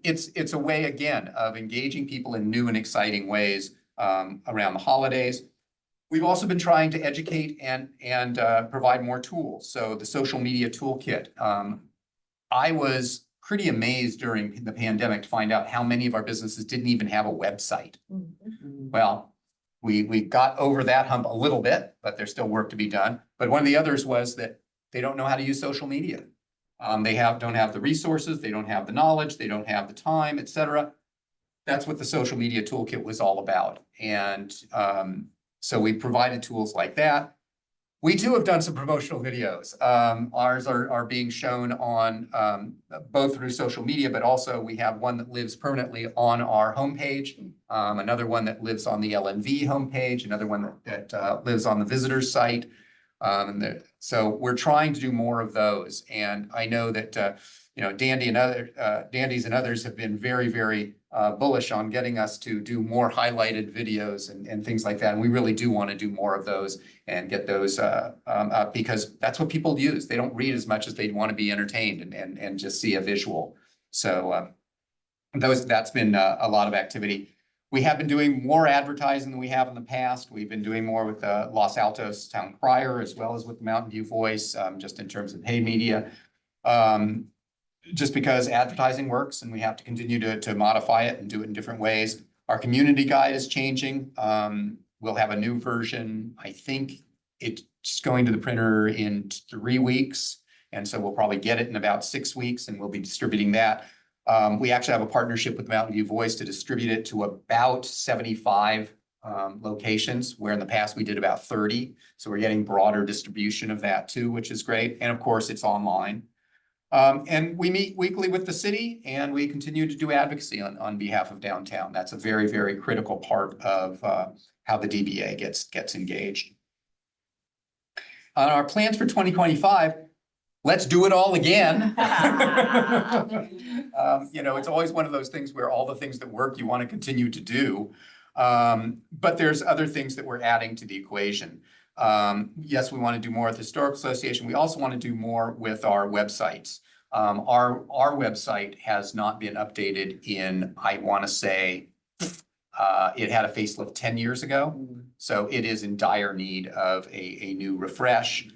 It's a way, again, of engaging people in new and exciting ways around the holidays. We've also been trying to educate and provide more tools. So the social media toolkit. I was pretty amazed during the pandemic to find out how many of our businesses didn't even have a website. Well, we got over that hump a little bit, but there's still work to be done. But one of the others was that they don't know how to use social media. They don't have the resources, they don't have the knowledge, they don't have the time, et cetera. That's what the social media toolkit was all about. And so we provided tools like that. We too have done some promotional videos. Ours are being shown on both through social media, but also we have one that lives permanently on our homepage, another one that lives on the LNV homepage, another one that lives on the visitor's site. So we're trying to do more of those. And I know that Dandy's and others have been very, very bullish on getting us to do more highlighted videos and things like that. And we really do want to do more of those and get those up, because that's what people use. They don't read as much as they want to be entertained and just see a visual. So that's been a lot of activity. We have been doing more advertising than we have in the past. We've been doing more with the Los Altos Town Crier as well as with the Mountain View Voice, just in terms of paid media. Just because advertising works and we have to continue to modify it and do it in different ways. Our community guide is changing. We'll have a new version. I think it's going to the printer in 3 weeks. And so we'll probably get it in about 6 weeks and we'll be distributing that. We actually have a partnership with Mountain View Voice to distribute it to about 75 locations, where in the past we did about 30. So we're getting broader distribution of that too, which is great. And of course, it's online. And we meet weekly with the city and we continue to do advocacy on behalf of downtown. That's a very, very critical part of how the DBA gets engaged. On our plans for 2025, let's do it all again. It's always one of those things where all the things that work, you want to continue to do. But there's other things that we're adding to the equation. Yes, we want to do more with the Historical Association. We also want to do more with our websites. Our website has not been updated in, I want to say, it had a facelift 10 years ago. So it is in dire need of a new refresh.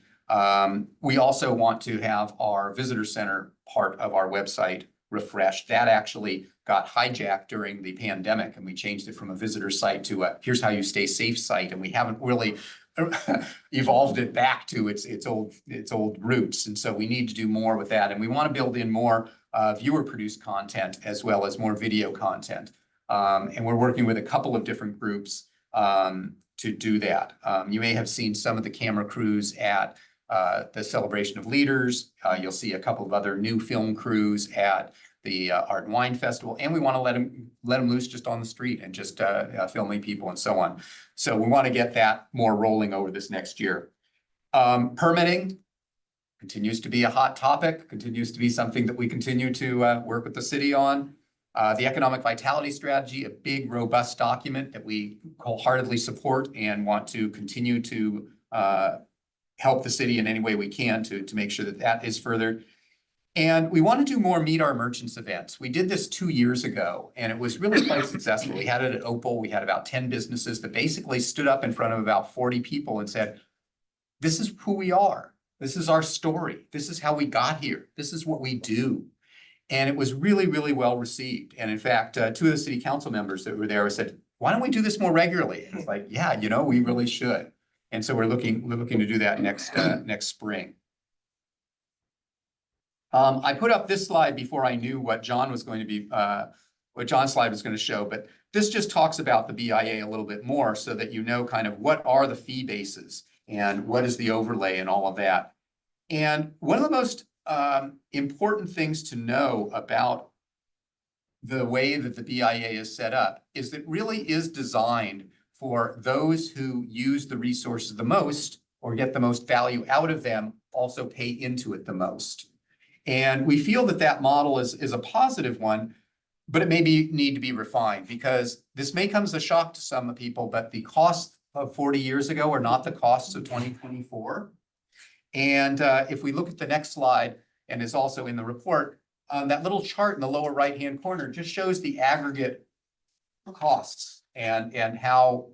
We also want to have our visitor center part of our website refreshed. That actually got hijacked during the pandemic, and we changed it from a visitor site to a here's how you stay safe site. And we haven't really evolved it back to its old roots. And so we need to do more with that. And we want to build in more viewer produced content as well as more video content. And we're working with a couple of different groups to do that. You may have seen some of the camera crews at the Celebration of Leaders. You'll see a couple of other new film crews at the Art and Wine Festival, and we want to let them loose just on the street and just filming people and so on. So we want to get that more rolling over this next year. Permitting continues to be a hot topic, continues to be something that we continue to work with the city on. The Economic Vitality Strategy, a big, robust document that we wholeheartedly support and want to continue to help the city in any way we can to make sure that that is furthered. And we want to do more Meet Our Merchants events. We did this 2 years ago, and it was really quite successful. We had it at Opal. We had about 10 businesses that basically stood up in front of about 40 people and said, this is who we are. This is our story. This is how we got here. This is what we do. And it was really, really well received. And in fact, 2 of the city council members that were there said, why don't we do this more regularly? And it's like, yeah, we really should. And so we're looking to do that next spring. I put up this slide before I knew what John was going to be, what John's slide was going to show, but this just talks about the BIA a little bit more so that you know kind of what are the fee bases and what is the overlay and all of that. And one of the most important things to know about the way that the BIA is set up is that it really is designed for those who use the resources the most or get the most value out of them also pay into it the most. And we feel that that model is a positive one, but it may need to be refined because this may come as a shock to some people, but the costs of 40 years ago are not the costs of 2024. And if we look at the next slide, and is also in the report, that little chart in the lower right-hand corner just shows the aggregate costs and how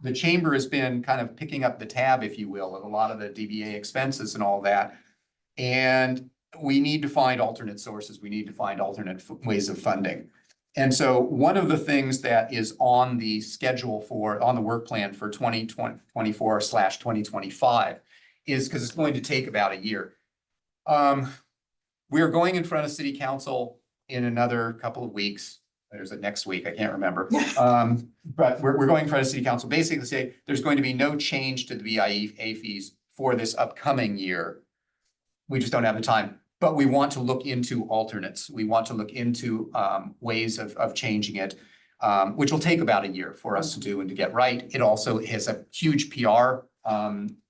the chamber has been kind of picking up the tab, if you will, of a lot of the DBA expenses and all that. And we need to find alternate sources. We need to find alternate ways of funding. And so one of the things that is on the schedule on the work plan for 2024/2025 is because it's going to take about a year. We're going in front of city council in another couple of weeks. There's a next week, I can't remember. But we're going in front of city council, basically to say there's going to be no change to the BIA fees for this upcoming year. We just don't have the time, but we want to look into alternates. We want to look into ways of changing it, which will take about a year for us to do and to get right. It also has a huge PR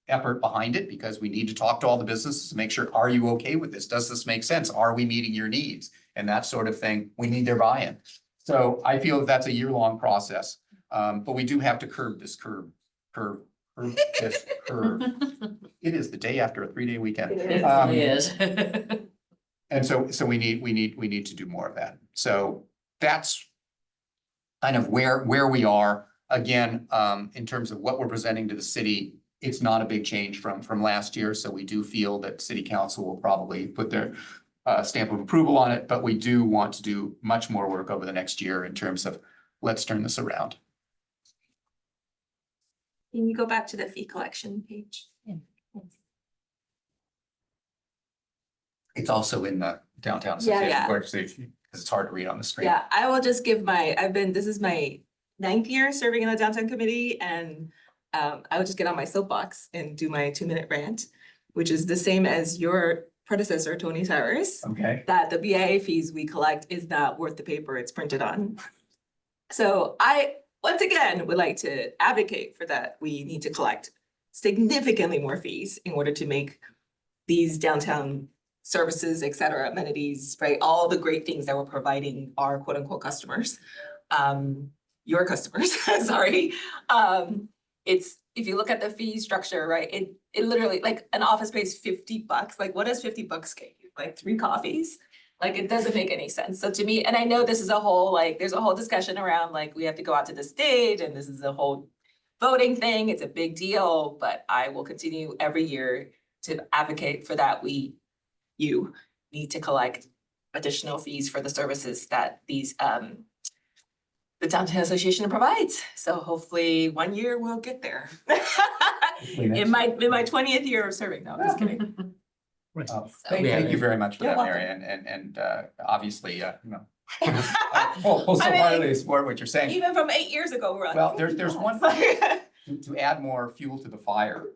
effort behind it because we need to talk to all the businesses to make sure, are you okay with this? Does this make sense? Are we meeting your needs? And that sort of thing. We need their buy-in. So I feel that's a year-long process, but we do have to curb this curve. It is the day after a 3-day weekend. It really is. And so we need to do more of that. So that's kind of where we are. Again, in terms of what we're presenting to the city, it's not a big change from last year. So we do feel that city council will probably put their stamp of approval on it, but we do want to do much more work over the next year in terms of let's turn this around. Can you go back to the fee collection page? It's also in the downtown Yeah, association yeah. because it's hard to read on the screen. Yeah, I will just give this is my 9th year serving in the downtown committee, and I would just get on my soapbox and do my 2-minute rant, which is the same as your predecessor, Tony Towers, Okay. that the BIA fees we collect is not worth the paper it's printed on. So I, once again, would like to advocate for that. We need to collect significantly more fees in order to make these downtown services, et cetera, amenities, right? All the great things that we're providing our quote unquote customers, your customers, sorry. It's, if you look at the fee structure, right? It literally, like an office pays $50. Like what does $50 get you? Like 3 coffees? Like it doesn't make any sense. So to me, and I know this is a whole, like, there's a whole discussion around like, we have to go out to the stage and this is a whole voting thing. It's a big deal, but I will continue every year to advocate for that. You need to collect additional fees for the services that these, the Downtown Association provides. So hopefully one year we'll get there. In my 20th year of serving, no, I'm just kidding. Thank you very much for You're that, Mary, and obviously, wholeheartedly support what you're saying. Even from 8 years ago, we're like. Well, there's one, to add more fuel to the fire,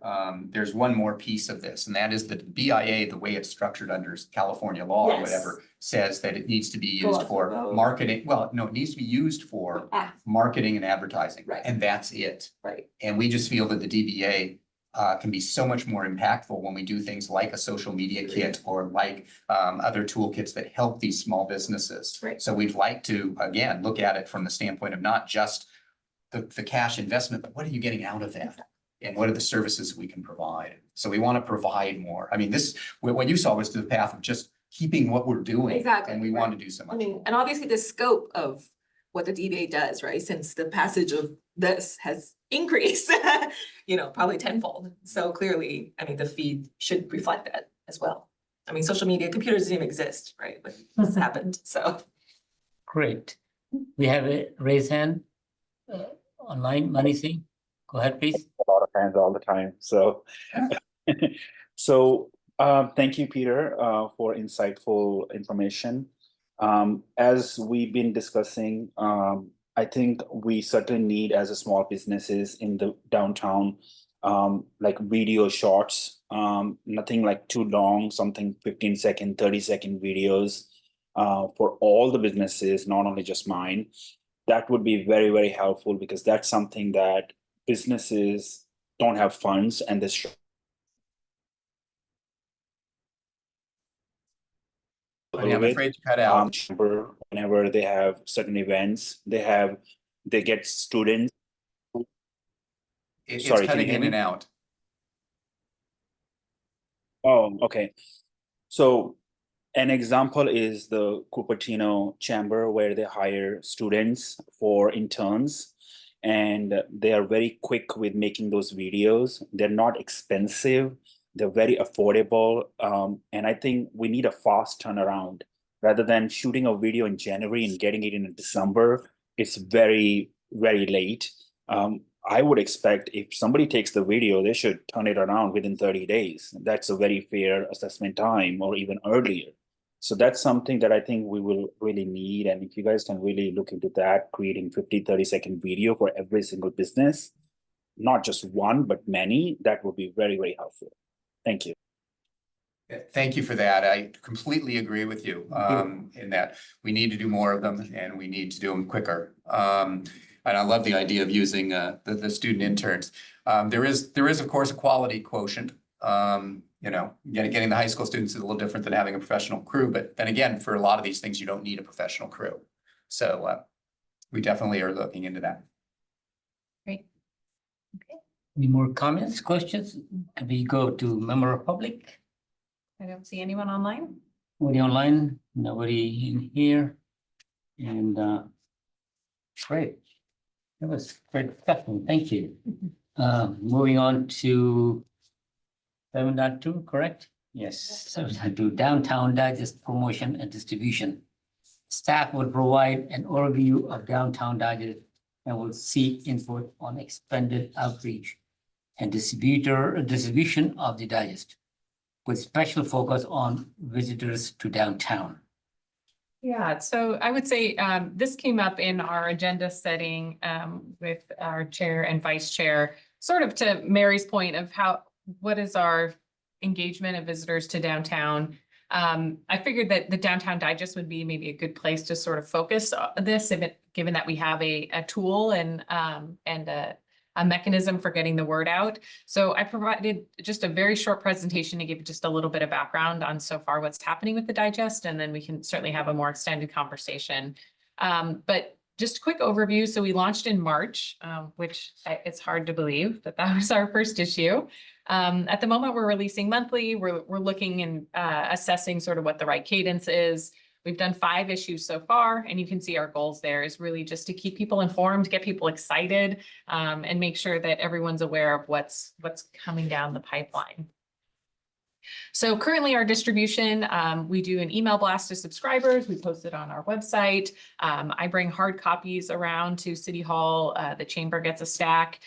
there's one more piece of this, and that is that BIA, the way it's structured under California law or Yes. whatever, says that it needs to be Go used out for to vote. marketing. Well, no, it needs to be used for marketing and advertising, Right. and that's it. Right. And we just feel that the DBA can be so much more impactful when we do things like a social media kit or like other toolkits that help these small businesses. Right. So we'd like to, again, look at it from the standpoint of not just the cash investment, but what are you getting out of that? And what are the services we can provide? So we want to provide more. I mean, what you saw was the path of just keeping what we're doing. Exactly, And we right. want to do so I much mean, more. and obviously the scope of what the DBA does, right? Since the passage of this has increased, probably tenfold. So clearly, I mean, the fee should reflect that as well. I mean, social media, computers didn't even exist, right? When this happened, so. Great. We have a raised hand online, Manisi. Go ahead, please. A lot of hands all the time, so. Thank you, Peter, for insightful information. As we've been discussing, I think we certainly need, as a small businesses in the downtown, like video shorts, nothing like too long, something 15-second, 30-second videos, for all the businesses, not only just mine. That would be very, very helpful because that's something that businesses don't have funds and this. I'm afraid to cut out. Whenever they have certain events, they get students. It's Sorry, can you cutting hear in me? and out. Oh, okay. So an example is the Cupertino Chamber where they hire students for interns and they are very quick with making those videos. They're not expensive. They're very affordable. And I think we need a fast turnaround rather than shooting a video in January and getting it in December. It's very, very late. I would expect if somebody takes the video, they should turn it around within 30 days. That's a very fair assessment time, or even earlier. So that's something that I think we will really need. And if you guys can really look into that, creating 50, 30-second video for every single business, not just one, but many, that would be very, very helpful. Thank you. Thank you for that. I completely agree with you in that we need to do more of them and we need to do them quicker. And I love the idea of using the student interns. There is of course a quality quotient. You know, getting the high school students is a little different than having a professional crew, but then again, for a lot of these things, you don't need a professional crew. So we definitely are looking into that. Great. Okay. Any more comments, questions? Can we go to member of public? I don't see anyone online. Nobody online, nobody in here. And great. That was great discussion. Thank you. Moving on to 7.2, correct? Yes, 7.2, Downtown Digest Promotion and Distribution. Staff will provide an overview of Downtown Digest and will seek input on expanded outreach and distribution of the digest, with special focus on visitors to downtown. Yeah, so I would say this came up in our agenda setting with our chair and vice chair, sort of to Mary's point of what is our engagement of visitors to downtown. I figured that the Downtown Digest would be maybe a good place to sort of focus on this, given that we have a tool and a mechanism for getting the word out. So I provided just a very short presentation to give just a little bit of background on so far what's happening with the digest, and then we can certainly have a more extended conversation. But just a quick overview. So we launched in March, which it's hard to believe that was our first issue. At the moment, we're releasing monthly. We're looking and assessing sort of what the right cadence is. We've done 5 issues so far, and you can see our goals there is really just to keep people informed, get people excited, and make sure that everyone's aware of what's coming down the pipeline. So currently our distribution, we do an email blast to subscribers. We post it on our website. I bring hard copies around to City Hall. The chamber gets a stack.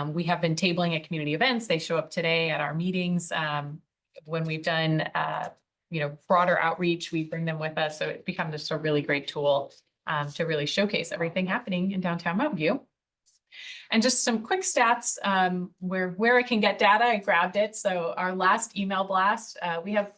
We have been tabling at community events. They show up today at our meetings. When we've done broader outreach, we bring them with us. So it becomes just a really great tool to really showcase everything happening in downtown Mountain View. And just some quick stats where I can get data, I grabbed it. So our last email blast, we have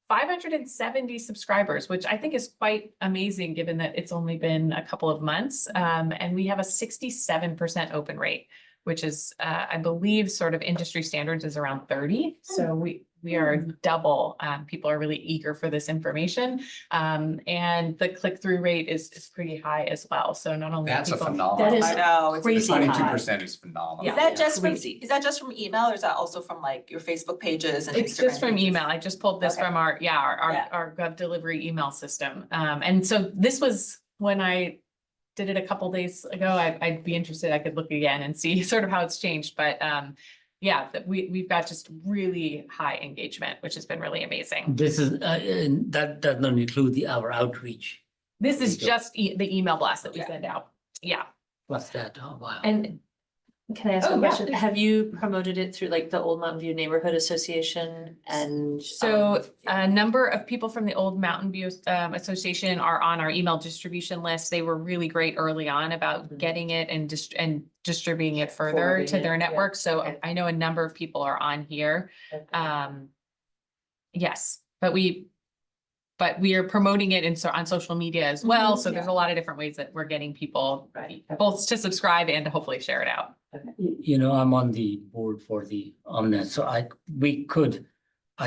570 subscribers, which I think is quite amazing given that it's only been a couple of months. And we have a 67% open rate, which is, I believe, sort of industry standards is around 30. So we are double. People are really eager for this information. And the click-through rate is pretty high as well. So not only That's a people, phenomenal. That is I know, it's crazy high. 22% is phenomenal. Yeah. Is that just from, Crazy. is that just from email, or is that also from like your Facebook pages and it's Instagram just from pages? email. I just pulled this Okay. from our Gov delivery email system. And so this was when I did it a couple days ago. I'd be interested. I could look again and see sort of how it's changed. But yeah, we've got just really high engagement, which has been really amazing. This is, that does not include our outreach This is just the email blast that we send out. Yeah. plus that. Oh, wow. And can I ask Oh, a yeah, question? please. Have you promoted it through like the Old Mountain View Neighborhood Association and? So a number of people from the Old Mountain View Association are on our email distribution list. They were really great early on about getting it and distributing it further Forwarding to it, their yeah. network. So Okay. I know a number of people are on here. Okay. Yes, but we are promoting it on social media as well. Mhm, So there's a lot of different ways that we're getting people Right. both to subscribe and to hopefully share it out. You know, I'm on the board for the Omnet, so I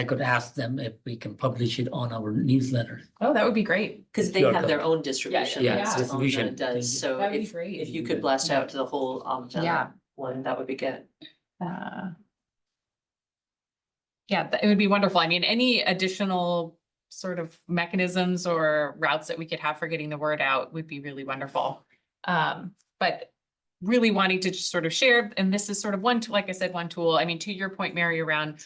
could ask them if we can publish it on our newsletter. Oh, that would be great. Because they QR have their code. own distribution. Yeah, that's distribution. Omna does, so That'd be if great. you could blast out to the whole Yeah. one, that would be good. Yeah, it would be wonderful. I mean, any additional sort of mechanisms or routes that we could have for getting the word out would be really wonderful. But really wanting to just sort of share, and this is sort of one, like I said, one tool. I mean, to your point, Mary, around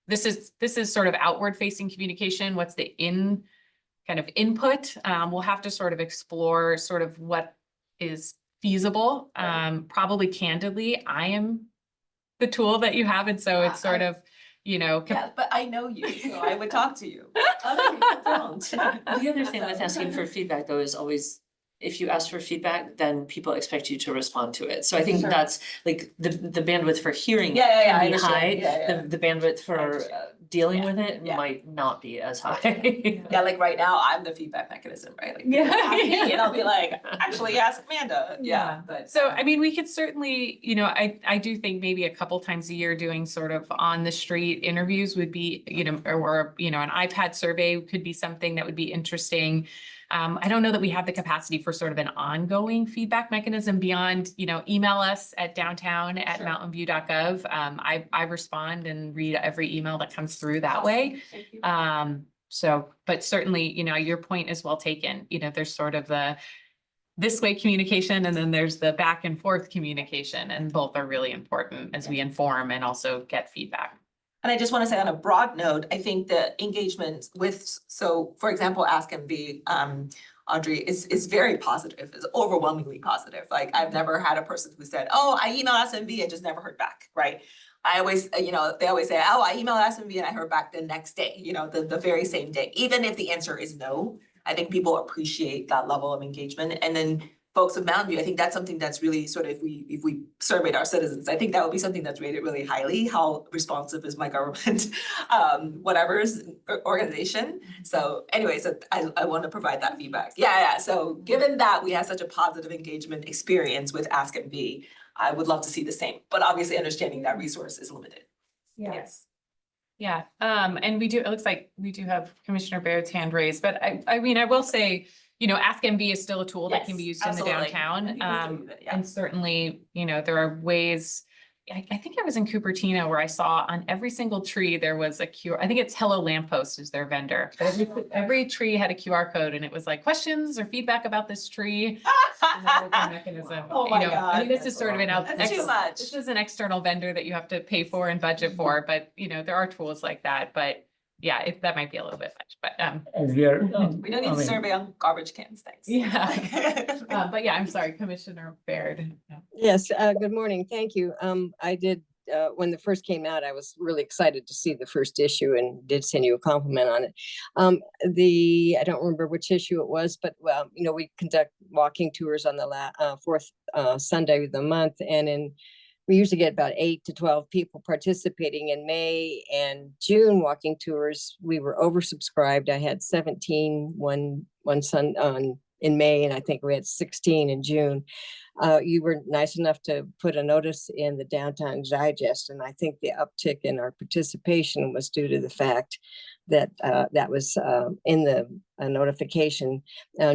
this is sort of outward facing communication. What's the kind of input? We'll have to sort of explore sort of what is feasible. Probably candidly, I am the tool that you have, and so it's sort of, you know. Yeah, but I know you, so I would talk to you. Other people don't. The other thing with asking for feedback though is always, if you ask for feedback, then people expect you to respond to it. So I think Sure. that's like the bandwidth for hearing Yeah, I can be understand. high. Yeah. The bandwidth for understand. dealing Yeah, with it yeah. might not be as high. Yeah, like right now, I'm the feedback mechanism, right? Like, Yeah. people ask me, and I'll be like, actually ask Amanda. Yeah, but. So, I mean, we could certainly, you know, I do think maybe a couple times a year doing sort of on the street interviews would be, you know, or, you know, an iPad survey could be something that would be interesting. I don't know that we have the capacity for sort of an ongoing feedback mechanism beyond, you know, email us at downtown@mountainview.gov. I respond and read every email that comes through that way. Thank you. So, but certainly, you know, your point is well taken. You know, there's sort of the this way communication, and then there's the back and forth communication, and both are really important as we inform and also get feedback. And I just want to say on a broad note, I think the engagement with, so for example, Ask MV, Audrey, is very positive, is overwhelmingly positive. Like I've never had a person who said, oh, I emailed Ask MV and just never heard back, right? I always, you know, they always say, oh, I emailed Ask MV and I heard back the next day, you know, the very same day. Even if the answer is no, I think people appreciate that level of engagement. And then folks of Mountain View, I think that's something that's really sort of, if we surveyed our citizens, I think that would be something that's rated really highly. How responsive is my government, whatever's organization. So anyway, so I want to provide that feedback. Yeah. So given that we have such a positive engagement experience with Ask MV, I would love to see the same, but obviously understanding that resource is limited. Yes. Yeah, and we do, it looks like we do have Commissioner Baird's hand raised, but I mean, I will say, you know, Ask MV is still a tool that can be used in the Absolutely. downtown. I think we still use it, yeah. And certainly, you know, there are ways, I think I was in Cupertino where I saw on every single tree, there was a QR, I think it's Hello Lamppost is their vendor. But every tree had a QR code, and it was like questions or feedback about this tree. And that was the mechanism. Oh my You know, I mean, God. this is sort of an That's too much. This is an external vendor that you have to pay for and budget for, but you know, there are tools like that, but yeah, that might be a little bit much, but As we are. We don't need to survey on garbage cans, thanks. yeah. But yeah, I'm sorry, Commissioner Baird. Yes, good morning. Thank you. I did, when it first came out, I was really excited to see the first issue and did send you a compliment on it. I don't remember which issue it was, but well, you know, we conduct walking tours on the fourth Sunday of the month, and we usually get about 8 to 12 people participating. In May and June walking tours, we were oversubscribed. I had 17 one in May, and I think we had 16 in June. You were nice enough to put a notice in the Downtown Digest, and I think the uptick in our participation was due to the fact that that was in the notification.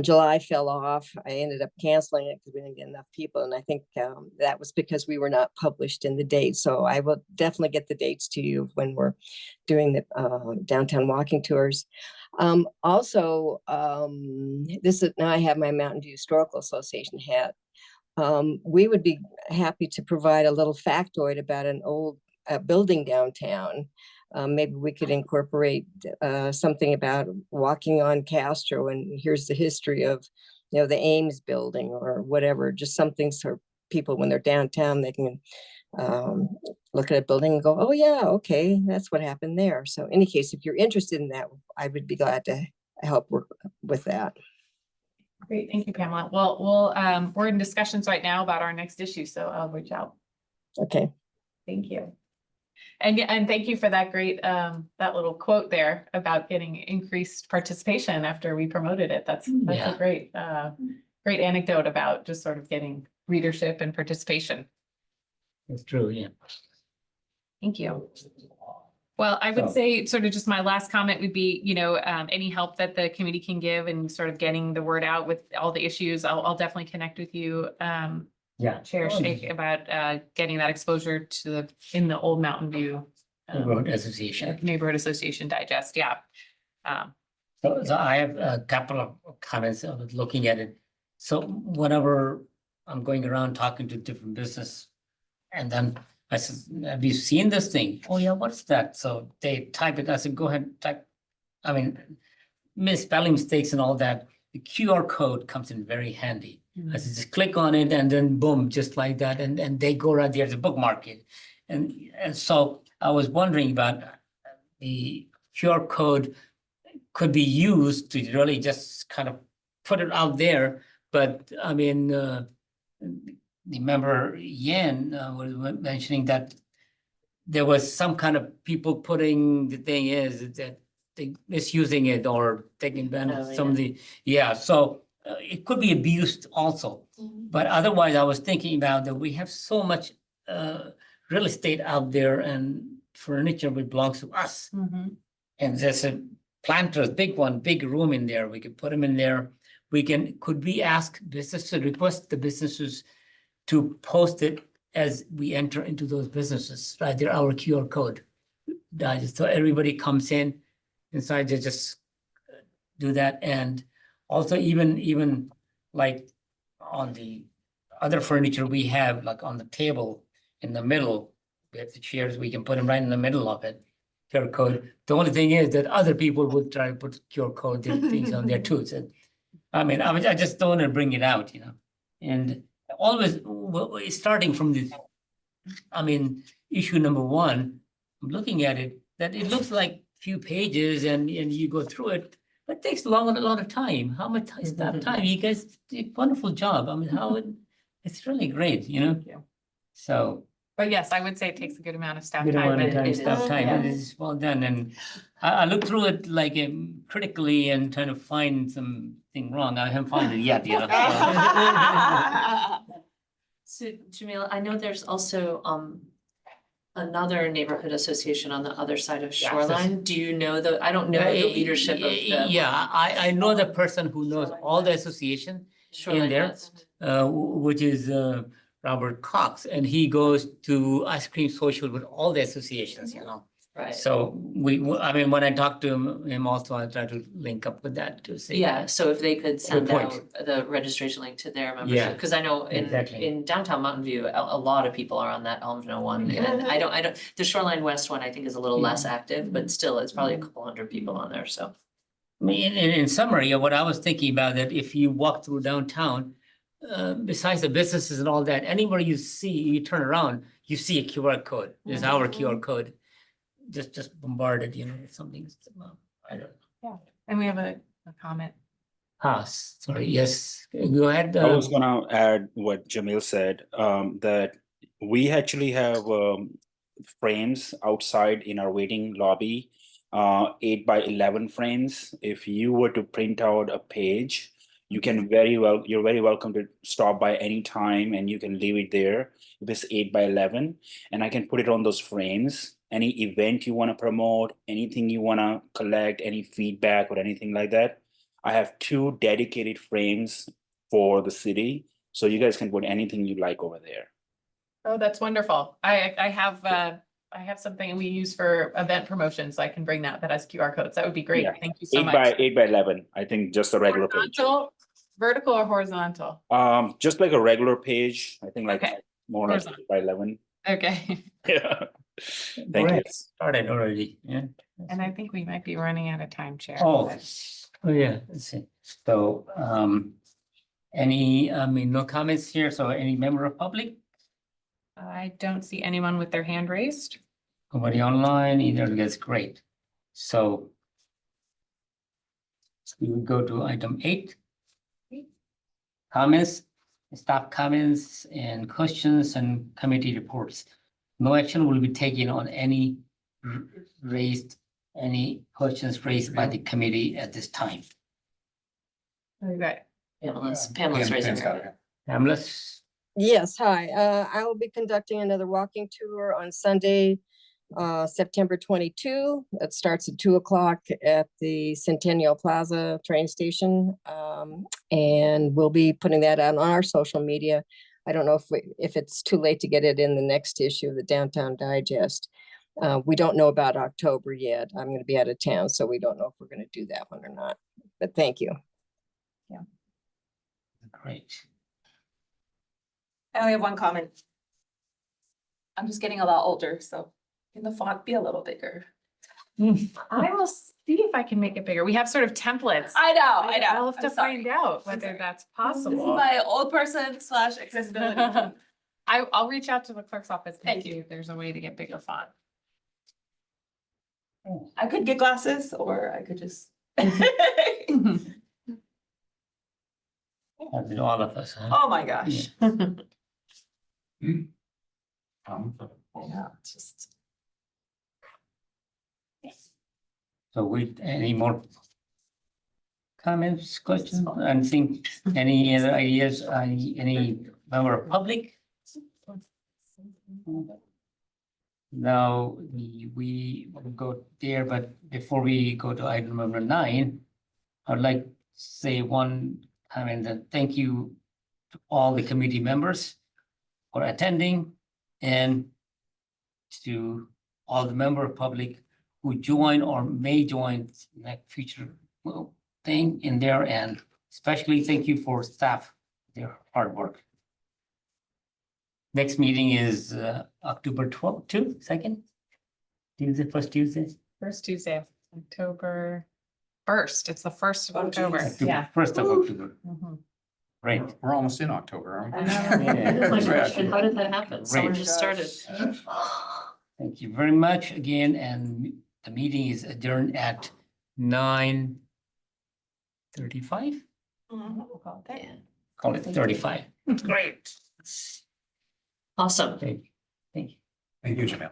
July fell off. I ended up canceling it because we didn't get enough people, and I think that was because we were not published in the date. So I will definitely get the dates to you when we're doing the downtown walking tours. Also, this is now I have my Mountain View Historical Association hat. We would be happy to provide a little factoid about an old building downtown. Maybe we could incorporate something about walking on Castro, and here's the history of, you know, the Ames building or whatever, just something so people, when they're downtown, they can look at a building and go, oh yeah, okay, that's what happened there. So in any case, if you're interested in that, I would be glad to help work with that. Great, thank you, Pamela. Well, we're in discussions right now about our next issue, so I'll reach out. Okay. Thank you. And thank you for that great, that little quote there about getting increased participation after we promoted it. That's Yeah. a great, great anecdote about just sort of getting readership and participation. It's true, yeah. Thank you. Well, I would So- say sort of just my last comment would be, you know, any help that the committee can give and sort of getting the word out with all the issues, I'll definitely connect with you. Yeah. Chair Sheikh about getting that exposure to in the Old Mountain View Neighborhood Association. Neighborhood Association Digest. Yeah. So I have a couple of comments. I was looking at it. So whenever I'm going around talking to different business, and then I said, have you seen this thing? Oh yeah, what's that? So they type it. I said, go ahead, type. I mean, misspelling mistakes and all that. The QR code comes in very handy. I said, just click on it and then boom, just like that, and they go right there to bookmark it. And so I was wondering about the QR code could be used to really just kind of put it out there, but I mean, the member Yan was mentioning that there was some kind of people putting, the thing is that they misusing it or taking advantage of some of the, yeah, so it could be abused also. But otherwise, I was thinking about that we have so much real estate out there and furniture which belongs to us. And there's a planters, big one, big room in there. We could put them in there. Could we ask businesses, request the businesses to post it as we enter into those businesses, right? They're our QR code. So everybody comes in inside, they just do that. And also even like on the other furniture we have, like on the table in the middle, we have the chairs, we can put them right in the middle of it. QR code. The only thing is that other people would try to put QR code their things on there too. So, I mean, I just don't want to bring it out, and always starting from this, I mean, issue number one, I'm looking at it, that it looks like few pages and you go through it, but it takes a lot of time. How much time? You guys did a wonderful job. I mean, it's really great, So. But yes, I would say it takes a good amount of staff Good time. amount of and time, it staff is- time, yeah. it is well done, and I looked through it like critically and trying to find something wrong. I haven't found it yet, So Jamila, I know there's also another neighborhood association on the other side of Yes. Shoreline. Do you know I don't know the leadership of the Yeah, I know the person who knows all the association, Shoreline there. West. Which is Robert Cox, and he goes to Ice Cream Social with all the associations, Right. So I mean, when I talked to him also, I tried to link up with that to see. Yeah, so if they could send point. out the registration link to their Yeah, membership, because I know exactly. in downtown Mountain View, a lot of people are on that Elmsville one. And I don't, the Shoreline West one, I think is a little less active, but still, it's probably a couple hundred people on there, so. I mean, in summary, what I was thinking about that if you walk through downtown, besides the businesses and all that, anywhere you see, you turn around, you see a QR code. It's our QR code. Just bombarded, with something. I don't know. And we have a comment. Sorry, yes, go ahead. I was gonna add what Jamil said, that we actually have frames outside in our waiting lobby, 8 by 11 frames. If you were to print out a page, you're very welcome to stop by any time and you can leave it there. If it's 8 by 11, and I can put it on those frames. Any event you want to promote, anything you want to collect, any feedback or anything like that. I have 2 dedicated frames for the city, so you guys can put anything you like over there. Oh, that's wonderful. I have something we use for event promotions. I can bring that has QR codes. That would be great. Yeah. Thank you so 8 much. by 8 by 11. I think just a regular page. Horizontal, vertical or horizontal? Just like a regular page. I think like Okay. more like Horizontal. 8 by 11. Okay. Yeah. Thank you. Started already, yeah. And I think we might be running out of time, Chair. Oh, yeah, let's see. So, no comments here, so any member of public? I don't see anyone with their hand raised. Nobody online either, that's great. So we will go to item 8. Comments, staff comments and questions and committee reports. No action will be taken on any questions raised by the committee at this time. Okay. Pamela's raising her hand. Pamela's, Yes, hi. I will be conducting another walking tour on Sunday, September 22. It starts at 2:00 at the Centennial Plaza train station. And we'll be putting that out on our social media. I don't know if it's too late to get it in the next issue of the Downtown Digest. We don't know about October yet. I'm going to be out of town, so we don't know if we're going to do that one or not. But thank you. great. I only have one comment. I'm just getting a lot older, so can the font be a little bigger? I will see if I can make it bigger. We have sort of templates. I know, I know. I'll have to I'm sorry. find out I'm whether sorry. that's This is possible. my old person / accessibility. I'll reach out to the clerk's office and Thank see if there's a way to get bigger font. I could get glasses or I could just. All of us, huh? Oh, my gosh. Yeah. It's just. So any more comments, questions, anything, any other ideas, any member of public? Now, we will go there, but before we go to item number 9, I'd like to say one comment and thank you to all the committee members for attending and to all the member of public who join or may join like future thing in there, and especially thank you for staff, their hard work. Next meeting is October 12th, 2nd? Tuesday, first Tuesday? First Tuesday, of October 1st. It's the 1st of Oh, October. geez. Yeah. 1st of October, Mhm. right? We're almost in October, aren't we? Yeah. My gosh, and how did that happen? Summer Great. just started. Thank you very much again, and the meeting is adjourned at 9:35. Yeah. Call it 35. Great. Awesome. Okay, thank you. Thank you, Jamil.